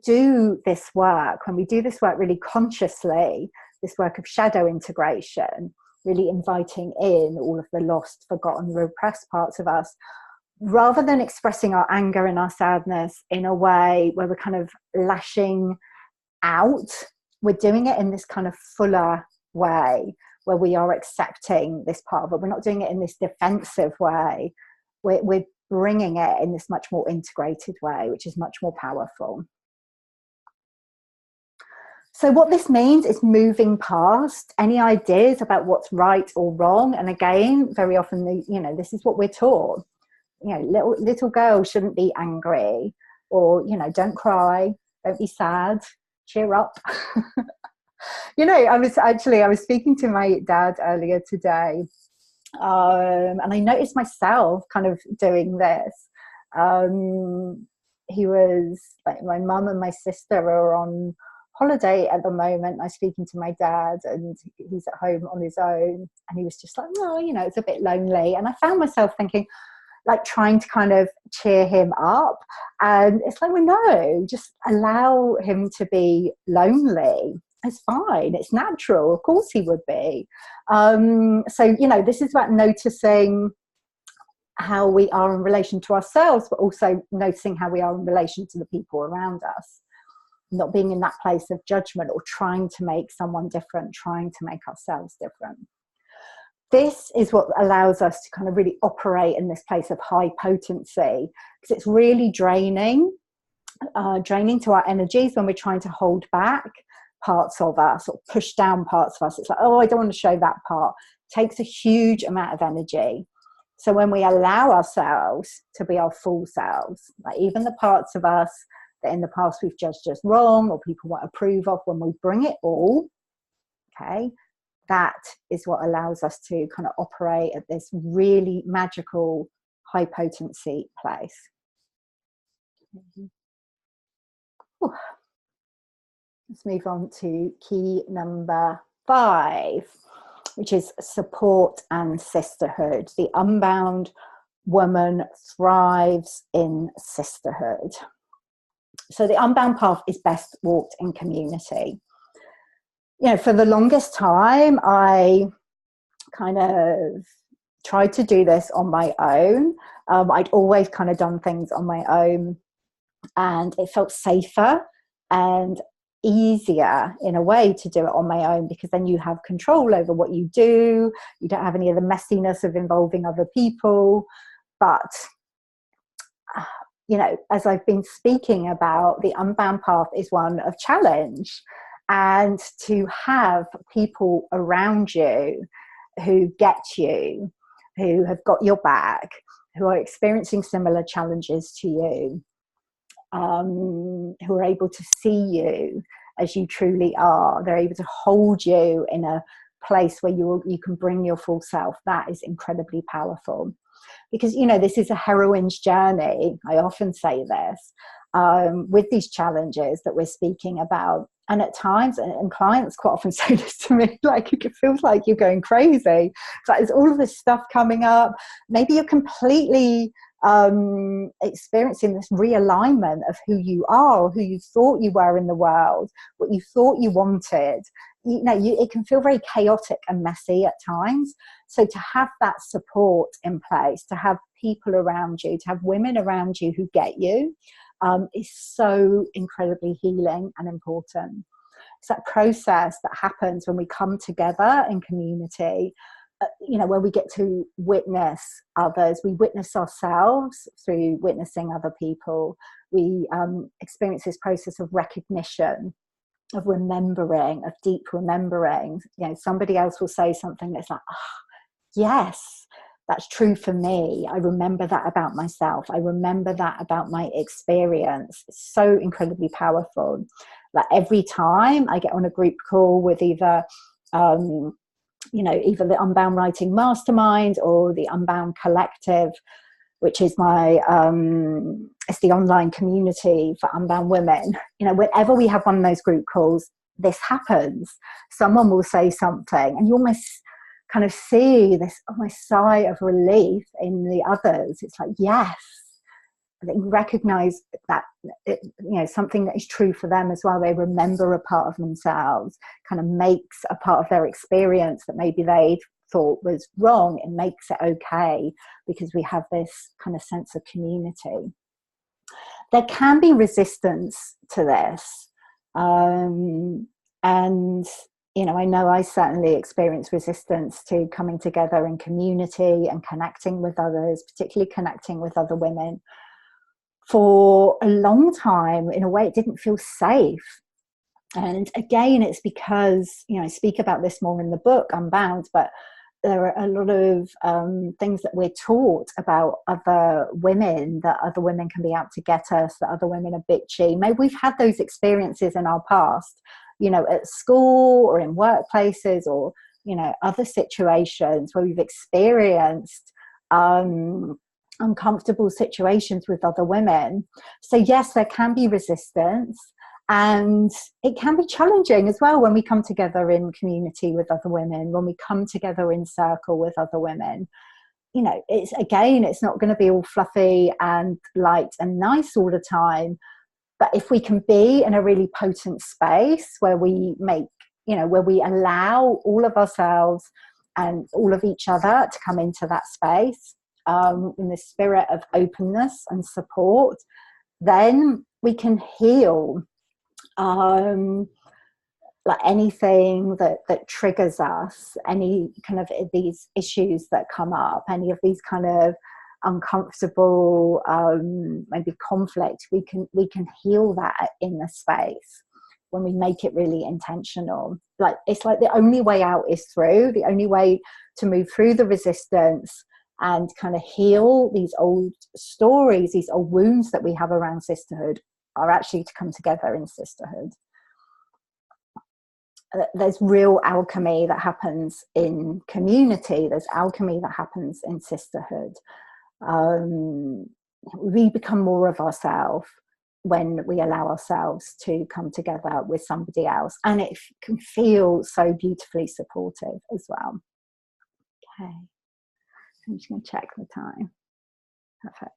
do this work, really consciously, this work of shadow integration, really inviting in all of the lost, forgotten, repressed parts of us, rather than expressing our anger and our sadness in a way where we're kind of lashing out, we're doing it in this kind of fuller way where we are accepting this part of it. We're not doing it in this defensive way. We're bringing it in this much more integrated way, which is much more powerful. So what this means is moving past any ideas about what's right or wrong. And again, very often, you know, this is what we're taught. You know, little girls shouldn't be angry, or, you know, don't cry, don't be sad, cheer up. You know, I was speaking to my dad earlier today, and I noticed myself kind of doing this. He was like, my mum and my sister are on holiday at the moment. I was speaking to my dad, and he's at home on his own, and he was just like, oh, you know, it's a bit lonely. And I found myself thinking, like, trying to kind of cheer him up, and it's like, well, no, just allow him to be lonely. It's fine, it's natural, of course he would be. So, you know, this is about noticing how we are in relation to ourselves, but also noticing how we are in relation to the people around us, not being in that place of judgment or trying to make someone different, trying to make ourselves different. This is what allows us to kind of really operate in this place of high potency, because it's really draining to our energies when we're trying to hold back parts of us or push down parts of us. It's like, oh, I don't want to show that part. It takes a huge amount of energy. So when we allow ourselves to be our full selves, like even the parts of us that in the past we've judged as wrong or people won't approve of, when we bring it all, okay, that is what allows us to kind of operate at this really magical high potency place. Let's move on to key number 5, which is support and sisterhood. The unbound woman thrives in sisterhood. So the unbound path is best walked in community. You know, for the longest time, I kind of tried to do this on my own. I'd always kind of done things on my own, and it felt safer and easier in a way to do it on my own, because then you have control over what you do. You don't have any of the messiness of involving other people. But you know, as I've been speaking about, the unbound path is one of challenge. And to have people around you who get you, who have got your back, who are experiencing similar challenges to you, who are able to see you as you truly are. They're able to hold you in a place where you can bring your full self. That is incredibly powerful. Because, you know, this is a heroine's journey. I often say this with these challenges that we're speaking about. And at times, and clients quite often say this to me, like, it feels like you're going crazy. It's like there's all of this stuff coming up. Maybe you're completely experiencing this realignment of who you are, who you thought you were in the world, what you thought you wanted. You know, it can feel very chaotic and messy at times. So to have that support in place, to have people around you, to have women around you who get you, is so incredibly healing and important. It's that process that happens when we come together in community you know, where we get to witness others. We witness ourselves through witnessing other people. We experience this process of recognition, of remembering, of deep remembering. You know, somebody else will say something that's like, oh, yes, that's true for me. I remember that about myself. I remember that about my experience. It's so incredibly powerful. Like every time I get on a group call with either, you know, either the Unbound Writing Mastermind or the Unbound Collective, which is my, it's the online community for unbound women. You know, whenever we have one of those group calls, this happens. Someone will say something and you almost kind of see this almost sigh of relief in the others. It's like, yes, they recognize that, you know, something that is true for them as well. They remember a part of themselves, kind of makes a part of their experience that maybe they thought was wrong. It makes it okay because we have this kind of sense of community. There can be resistance to this. And you know I certainly experience resistance to coming together in community and connecting with others, particularly connecting with other women. For a long time, in a way, it didn't feel safe. And again, it's because, you know, I speak about this more in the book, Unbound, but there are a lot of things that we're taught about other women, that other women can be out to get us, that other women are bitchy. Maybe we've had those experiences in our past, you know, at school or in workplaces or, you know, other situations where we've experienced uncomfortable situations with other women. So yes, there can be resistance, and it can be challenging as well when we come together in community with other women, when we come together in circle with other women. You know, it's not going to be all fluffy and light and nice all the time. But if we can be in a really potent space where we make, you know, where we allow all of ourselves and all of each other to come into that space, in the spirit of openness and support, then we can heal like anything that triggers us, any kind of these issues that come up, any of these kind of uncomfortable maybe conflict. We can heal that in the space when we make it really intentional. Like it's like the only way out is through. The only way to move through the resistance and kind of heal these old stories, these old wounds that we have around sisterhood, are actually to come together in sisterhood. There's real alchemy that happens in community. There's alchemy that happens in sisterhood. We become more of ourselves when we allow ourselves to come together with somebody else, and it can feel so beautifully supportive as well. Okay, I'm just going to check the time. Perfect.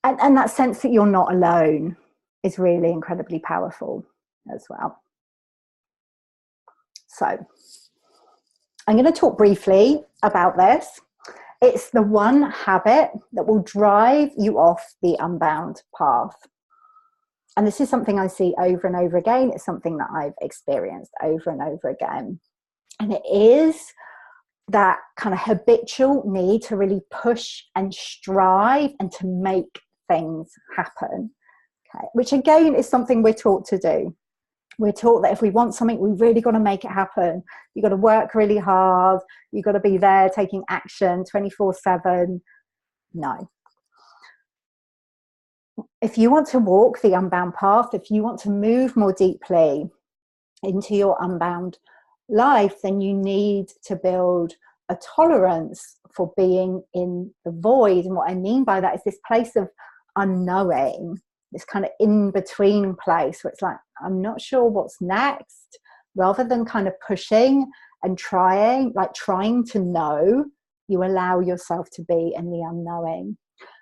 And that sense that you're not alone is really incredibly powerful as well. So I'm going to talk briefly about this. It's the one habit that will drive you off the unbound path. And this is something I see over and over again. It's something that I've experienced over and over again. And it is that kind of habitual need to really push and strive and to make things happen. Okay, which again is something we're taught to do. We're taught that if we want something, we really got to make it happen. You've got to work really hard. You've got to be there taking action 24/7. No. If you want to walk the unbound path, if you want to move more deeply into your unbound life, then you need to build a tolerance for being in the void. And what I mean by that is this place of unknowing, this kind of in-between place where it's like, I'm not sure what's next, rather than kind of pushing and trying to know, you allow yourself to be in the unknowing.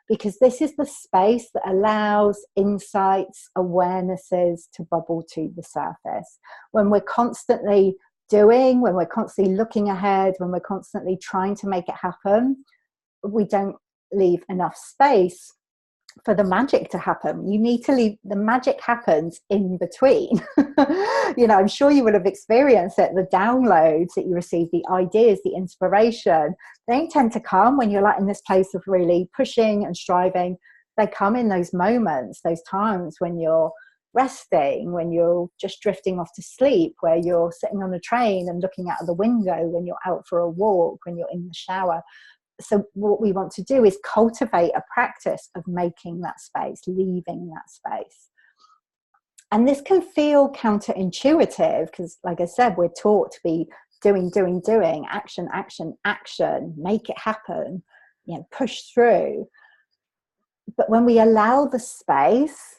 Because this is the space that allows insights, awarenesses to bubble to the surface. When we're constantly doing, when we're constantly looking ahead, when we're constantly trying to make it happen, we don't leave enough space for the magic to happen. You need to leave, the magic happens in between. You know, I'm sure you will have experienced it, the downloads that you receive, the ideas, the inspiration, they tend to come when you're like in this place of really pushing and striving. They come in those moments, those times when you're resting, when you're just drifting off to sleep, where you're sitting on a train and looking out of the window, when you're out for a walk, when you're in the shower. So what we want to do is cultivate a practice of making that space, leaving that space. And this can feel counterintuitive because, like I said, we're taught to be doing, action, action, action, make it happen, you know, push through. But when we allow the space,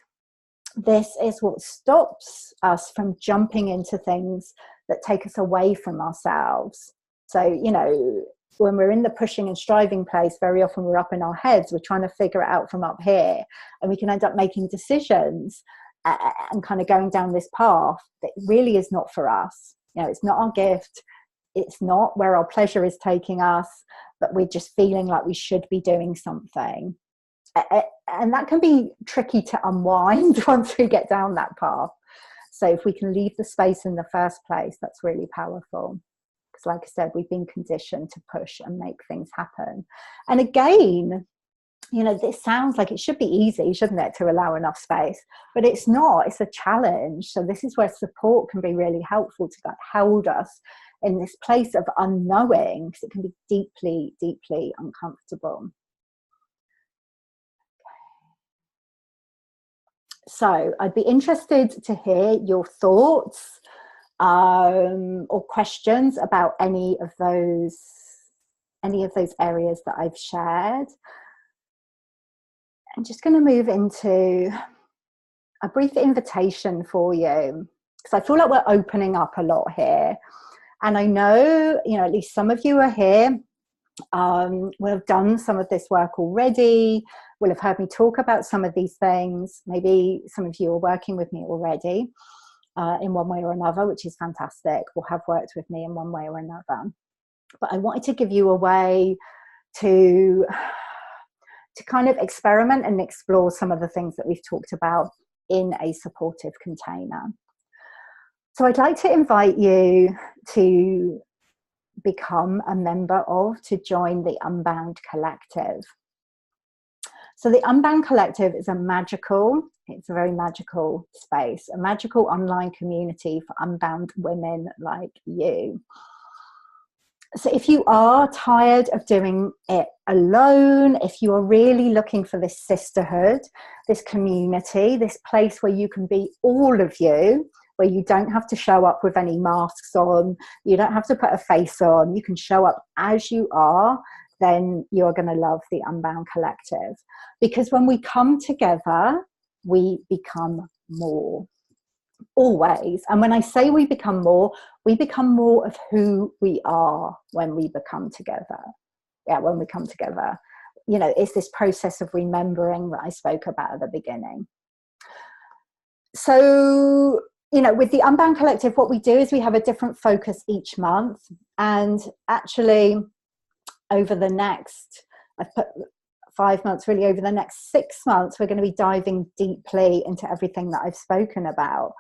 this is what stops us from jumping into things that take us away from ourselves. So, you know, when we're in the pushing and striving place, very often we're up in our heads, we're trying to figure it out from up here, and we can end up making decisions and kind of going down this path that really is not for us. You know, it's not our gift, it's not where our pleasure is taking us, but we're just feeling like we should be doing something. And that can be tricky to unwind once we get down that path. So if we can leave the space in the first place, that's really powerful. Because like I said, we've been conditioned to push and make things happen. And again, you know, this sounds like it should be easy, shouldn't it, to allow enough space? But it's not, it's a challenge. So this is where support can be really helpful to like hold us in this place of unknowing, because it can be deeply, deeply uncomfortable. So I'd be interested to hear your thoughts or questions about any of those areas that I've shared. I'm just going to move into a brief invitation for you, because I feel like we're opening up a lot here. And I know, you know, at least some of you are here, will have done some of this work already, will have heard me talk about some of these things. Maybe some of you are working with me already in one way or another, which is fantastic, or have worked with me in one way or another. But I wanted to give you a way to kind of experiment and explore some of the things that we've talked about in a supportive container. So I'd like to invite you to become a member of, to join the Unbound Collective. So the Unbound Collective is it's a very magical space, a magical online community for unbound women like you. So if you are tired of doing it alone, if you are really looking for this sisterhood, this community, this place where you can be all of you, where you don't have to show up with any masks on, you don't have to put a face on, you can show up as you are, then you're going to love the Unbound Collective. Because when we come together, we become more. Always. And when I say we become more of who we are when we become together. Yeah, when we come together. You know, it's this process of remembering that I spoke about at the beginning. So, you know, with the Unbound Collective, what we do is we have a different focus each month. And actually, over the next, I've put 5 months, really over the next 6 months, we're going to be diving deeply into everything that I've spoken about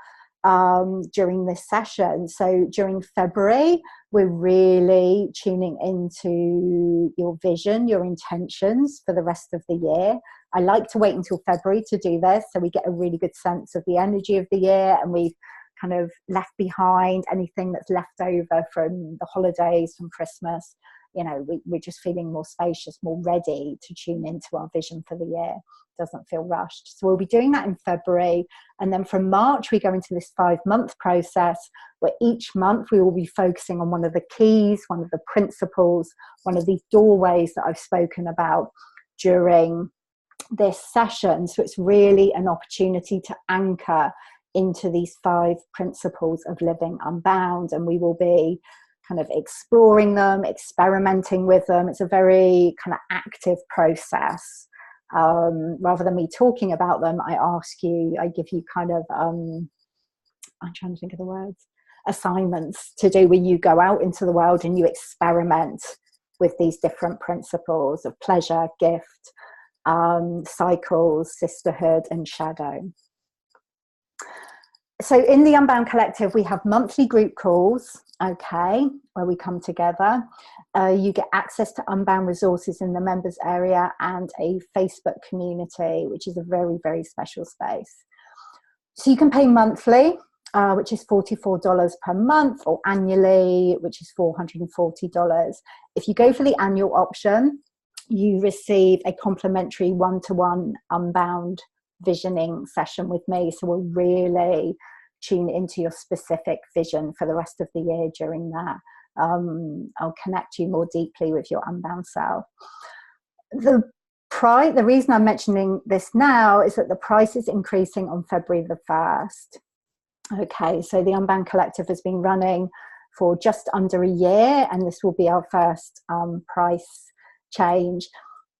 during this session. So during February, we're really tuning into your vision, your intentions for the rest of the year. I like to wait until February to do this, so we get a really good sense of the energy of the year, and we've kind of left behind anything that's left over from the holidays, from Christmas. You know, we're just feeling more spacious, more ready to tune into our vision for the year. It doesn't feel rushed. So we'll be doing that in February. And then from March, we go into this 5-month process where each month we will be focusing on one of the keys, one of the principles, one of these doorways that I've spoken about during this session. So it's really an opportunity to anchor into these 5 principles of living unbound. And we will be kind of exploring them, experimenting with them. It's a very kind of active process. Rather than me talking about them, I give you kind of, I'm trying to think of the words, assignments to do when you go out into the world and you experiment with these different principles of pleasure, gift, cycles, sisterhood, and shadow. So in the Unbound Collective, we have monthly group calls, okay, where we come together. You get access to Unbound resources in the members area and a Facebook community, which is a very, very special space. So you can pay monthly, which is $44 per month, or annually, which is $440. If you go for the annual option, you receive a complimentary one-to-one Unbound visioning session with me. So we'll really tune into your specific vision for the rest of the year during that. I'll connect you more deeply with your unbound self. The reason I'm mentioning this now is that the price is increasing on February the 1st. Okay, so the Unbound Collective has been running for just under a year, and this will be our first price change.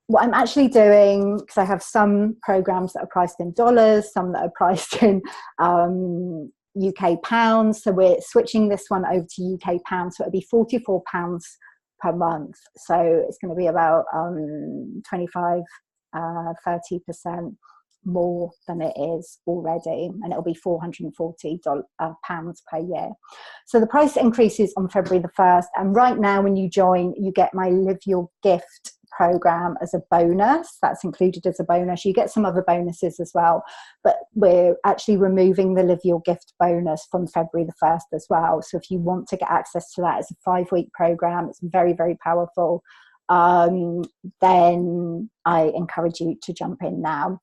What I'm actually doing, because I have some programs that are priced in dollars, some that are priced in UK pounds, so we're switching this one over to UK pounds, so it'll be £44 per month. So it's going to be about 25-30% more than it is already, and it'll be £440 per year. So the price increases on February the 1st, and right now when you join, you get my Live Your Gift program as a bonus. That's included as a bonus. You get some other bonuses as well, but we're actually removing the Live Your Gift bonus from February the 1st as well. So if you want to get access to that, it's a 5-week program. It's very, very powerful. Then I encourage you to jump in now.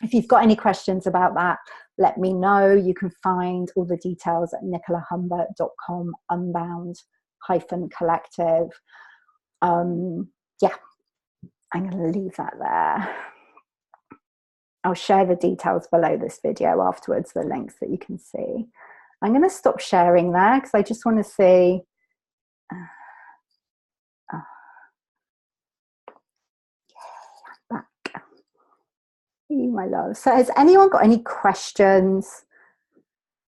If you've got any questions about that, let me know. You can find all the details at nicolahumbert.com, unbound-collective. Yeah, I'm going to leave that there. I'll share the details below this video afterwards, the links that you can see. I'm going to stop sharing there because I just want to see. Back. You, my love. So has anyone got any questions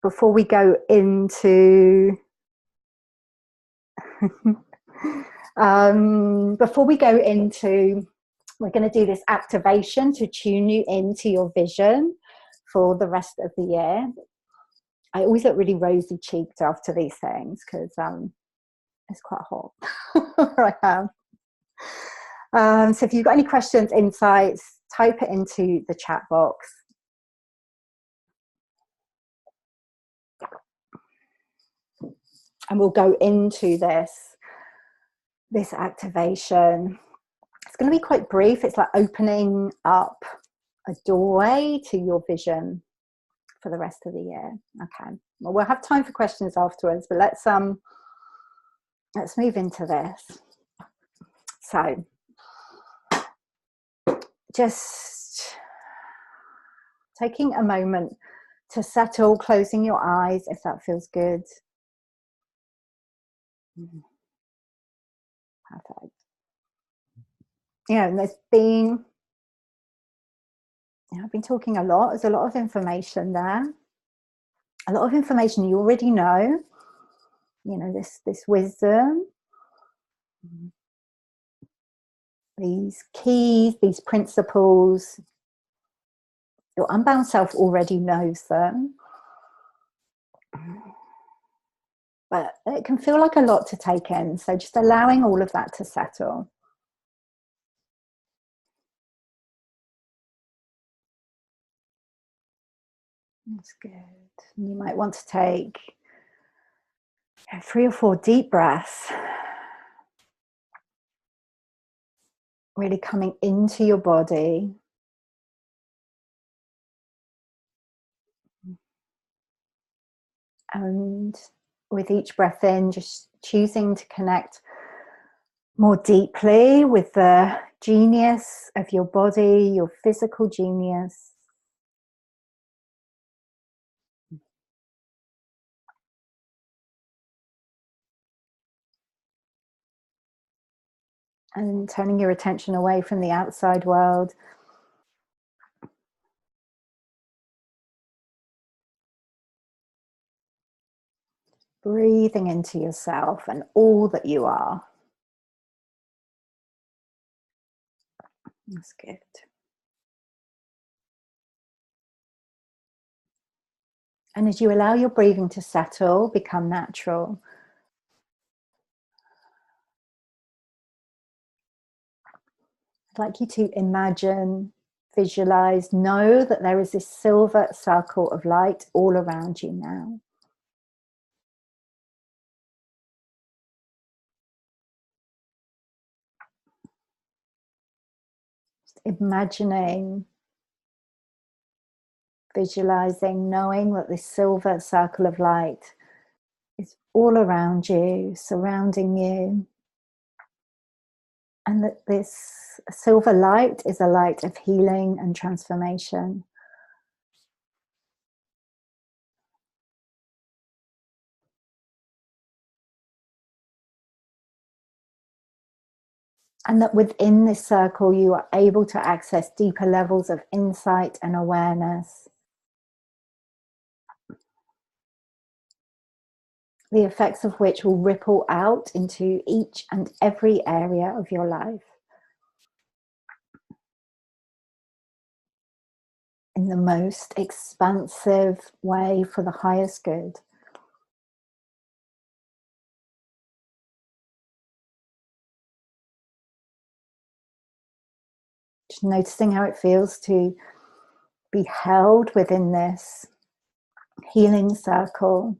before we go into we're going to do this activation to tune you into your vision for the rest of the year. I always look really rosy cheeked after these things because it's quite hot where I am. So if you've got any questions, insights, type it into the chat box. And we'll go into this activation. It's going to be quite brief. It's like opening up a doorway to your vision for the rest of the year. Okay. Well, we'll have time for questions afterwards, but let's move into this. So just taking a moment to settle, closing your eyes if that feels good. Perfect. And I've been talking a lot. There's a lot of information there. A lot of information you already know. This wisdom, these keys, these principles. Your unbound self already knows them. But it can feel like a lot to take in. So just allowing all of that to settle. That's good. You might want to take 3 or 4 deep breaths. Really coming into your body. And with each breath in, just choosing to connect more deeply with the genius of your body, your physical genius. And turning your attention away from the outside world. Breathing into yourself and all that you are. That's good. And as you allow your breathing to settle, become natural, I'd like you to imagine, visualize, know that there is this silver circle of light all around you now. Just imagining, visualizing, knowing that this silver circle of light is all around you, surrounding you. And that this silver light is a light of healing and transformation. And that within this circle, you are able to access deeper levels of insight and awareness. The effects of which will ripple out into each and every area of your life in the most expansive way for the highest good. Just noticing how it feels to be held within this healing circle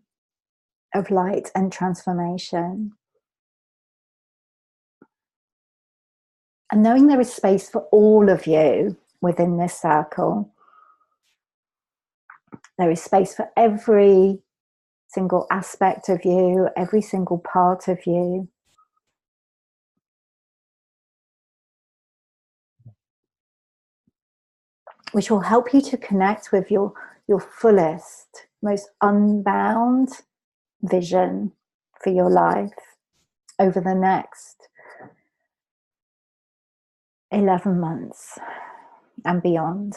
of light and transformation. And knowing there is space for all of you within this circle. There is space for every single aspect of you, every single part of you. Which will help you to connect with your fullest, most unbound vision for your life over the next 11 months and beyond.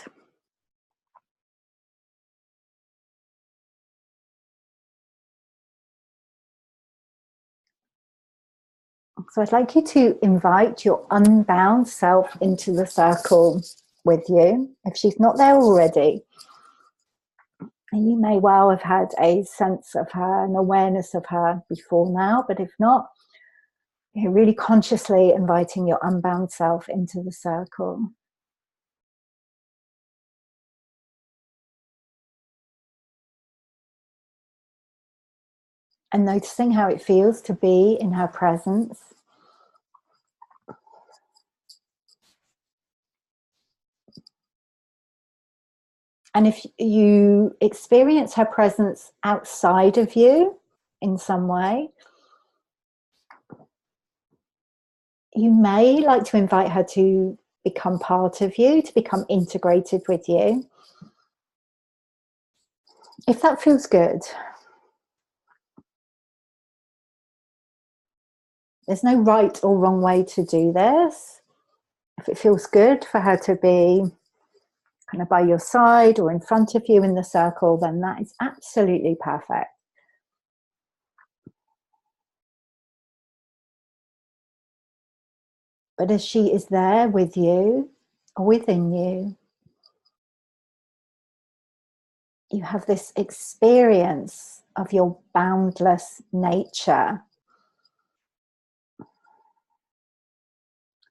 So I'd like you to invite your unbound self into the circle with you, if she's not there already. And you may well have had a sense of her, an awareness of her before now, but if not, you're really consciously inviting your unbound self into the circle. And noticing how it feels to be in her presence. And if you experience her presence outside of you in some way, you may like to invite her to become part of you, to become integrated with you. If that feels good. There's no right or wrong way to do this. If it feels good for her to be kind of by your side or in front of you in the circle, then that is absolutely perfect. But as she is there with you, or within you, you have this experience of your boundless nature.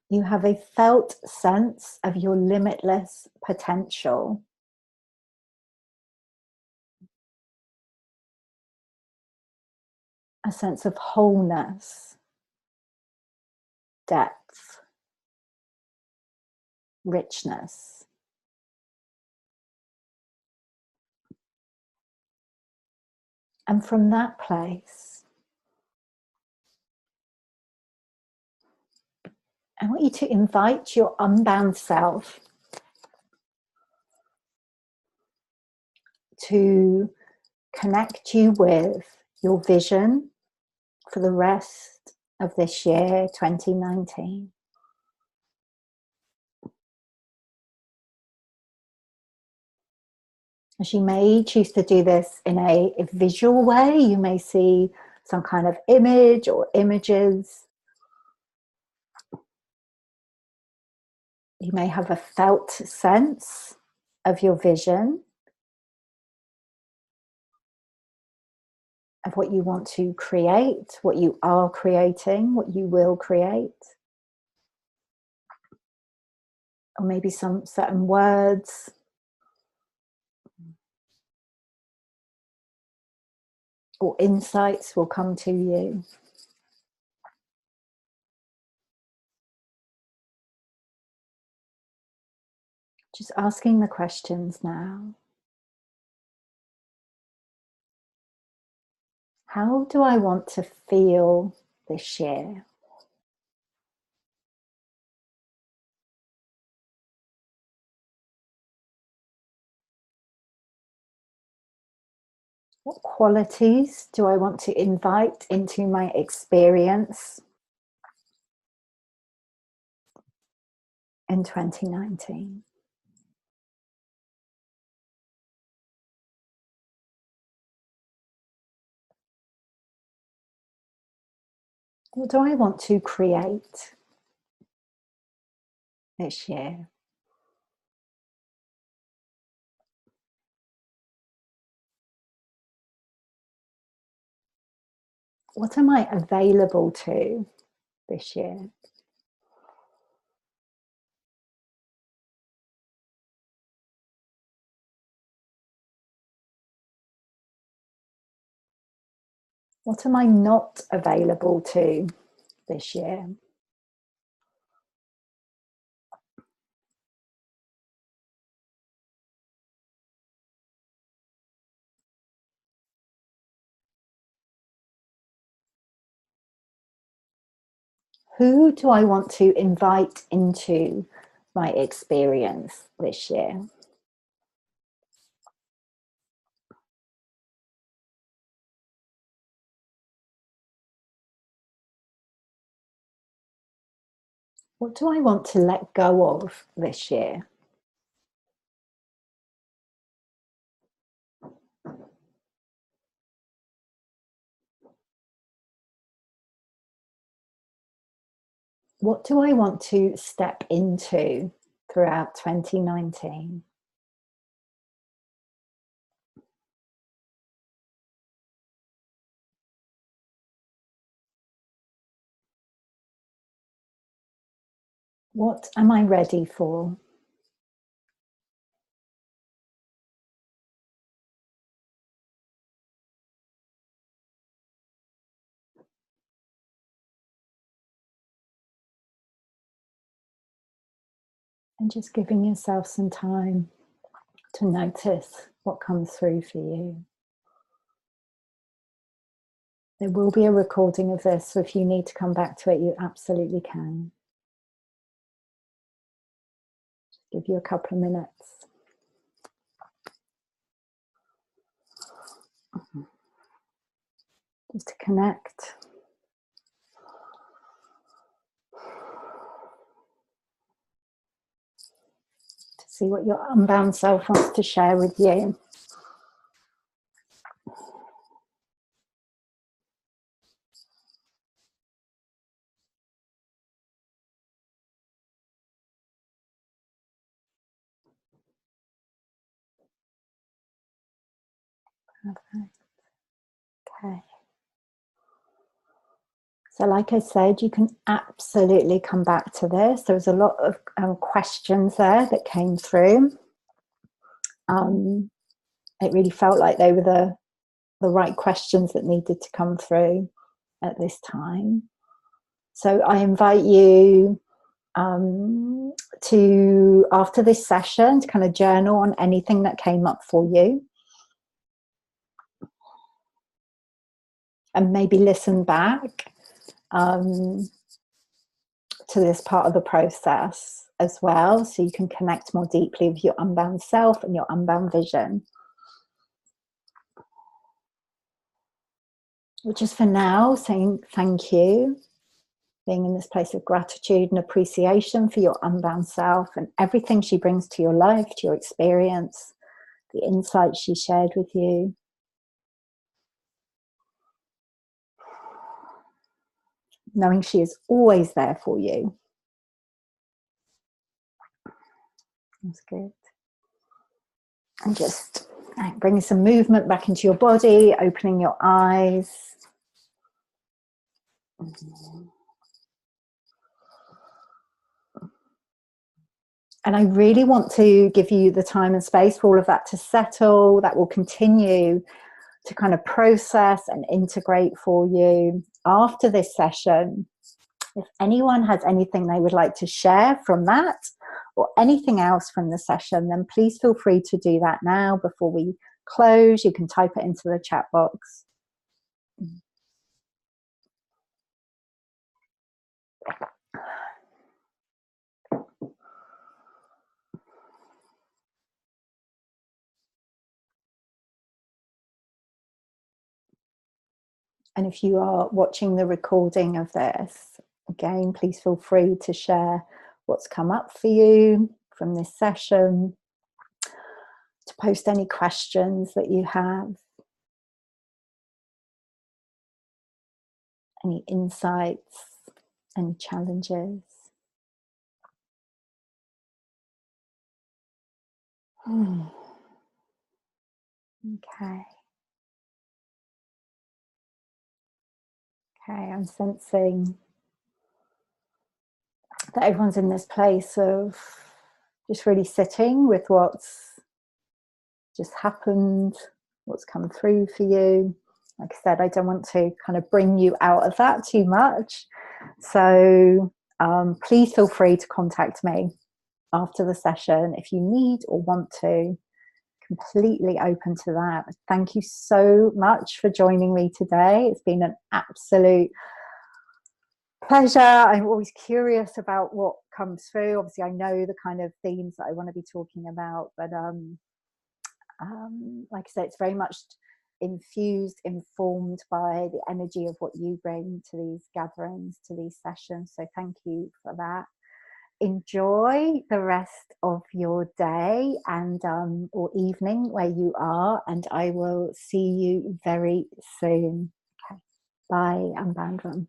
You have a felt sense of your limitless potential. A sense of wholeness, depth, richness. And from that place, I want you to invite your unbound self to connect you with your vision for the rest of this year, 2019. She may choose to do this in a visual way. You may see some kind of image or images. You may have a felt sense of your vision. of what you want to create, what you are creating, what you will create. Or maybe some certain words. Or insights will come to you. Just asking the questions now. How do I want to feel this year? What qualities do I want to invite into my experience in 2019? What do I want to create this year? What am I available to this year? What am I not available to this year? Who do I want to invite into my experience this year? What do I want to let go of this year? What do I want to step into throughout 2019? What am I ready for? And just giving yourself some time to notice what comes through for you. There will be a recording of this, so if you need to come back to it, you absolutely can. Give you a couple of minutes. Just to connect. To see what your unbound self wants to share with you. Perfect. Okay. So like I said, you can absolutely come back to this. There was a lot of questions there that came through. It really felt like they were the right questions that needed to come through at this time. So I invite you to, after this session, to kind of journal on anything that came up for you. And maybe listen back to this part of the process as well, so you can connect more deeply with your unbound self and your unbound vision. Which is for now saying thank you, being in this place of gratitude and appreciation for your unbound self and everything she brings to your life, to your experience, the insights she shared with you. Knowing she is always there for you. That's good. And just And bring some movement back into your body, opening your eyes. And I really want to give you the time and space for all of that to settle. That will continue to kind of process and integrate for you after this session. If anyone has anything they would like to share from that or anything else from the session, then please feel free to do that now before we close. You can type it into the chat box. And if you are watching the recording of this, again, please feel free to share what's come up for you from this session, to post any questions that you have, any insights, any challenges. Okay. Okay, I'm sensing that everyone's in this place of just really sitting with what's just happened, what's come through for you. Like I said, I don't want to kind of bring you out of that too much. So please feel free to contact me after the session if you need or want to. Completely open to that. Thank you so much for joining me today. It's been an absolute pleasure. I'm always curious about what comes through. Obviously, I know the kind of themes that I want to be talking about, but like I said, it's very much infused, informed by the energy of what you bring to these gatherings, to these sessions. So thank you for that. Enjoy the rest of your day and or evening where you are, and I will see you very soon. Okay. Bye, Unbound One.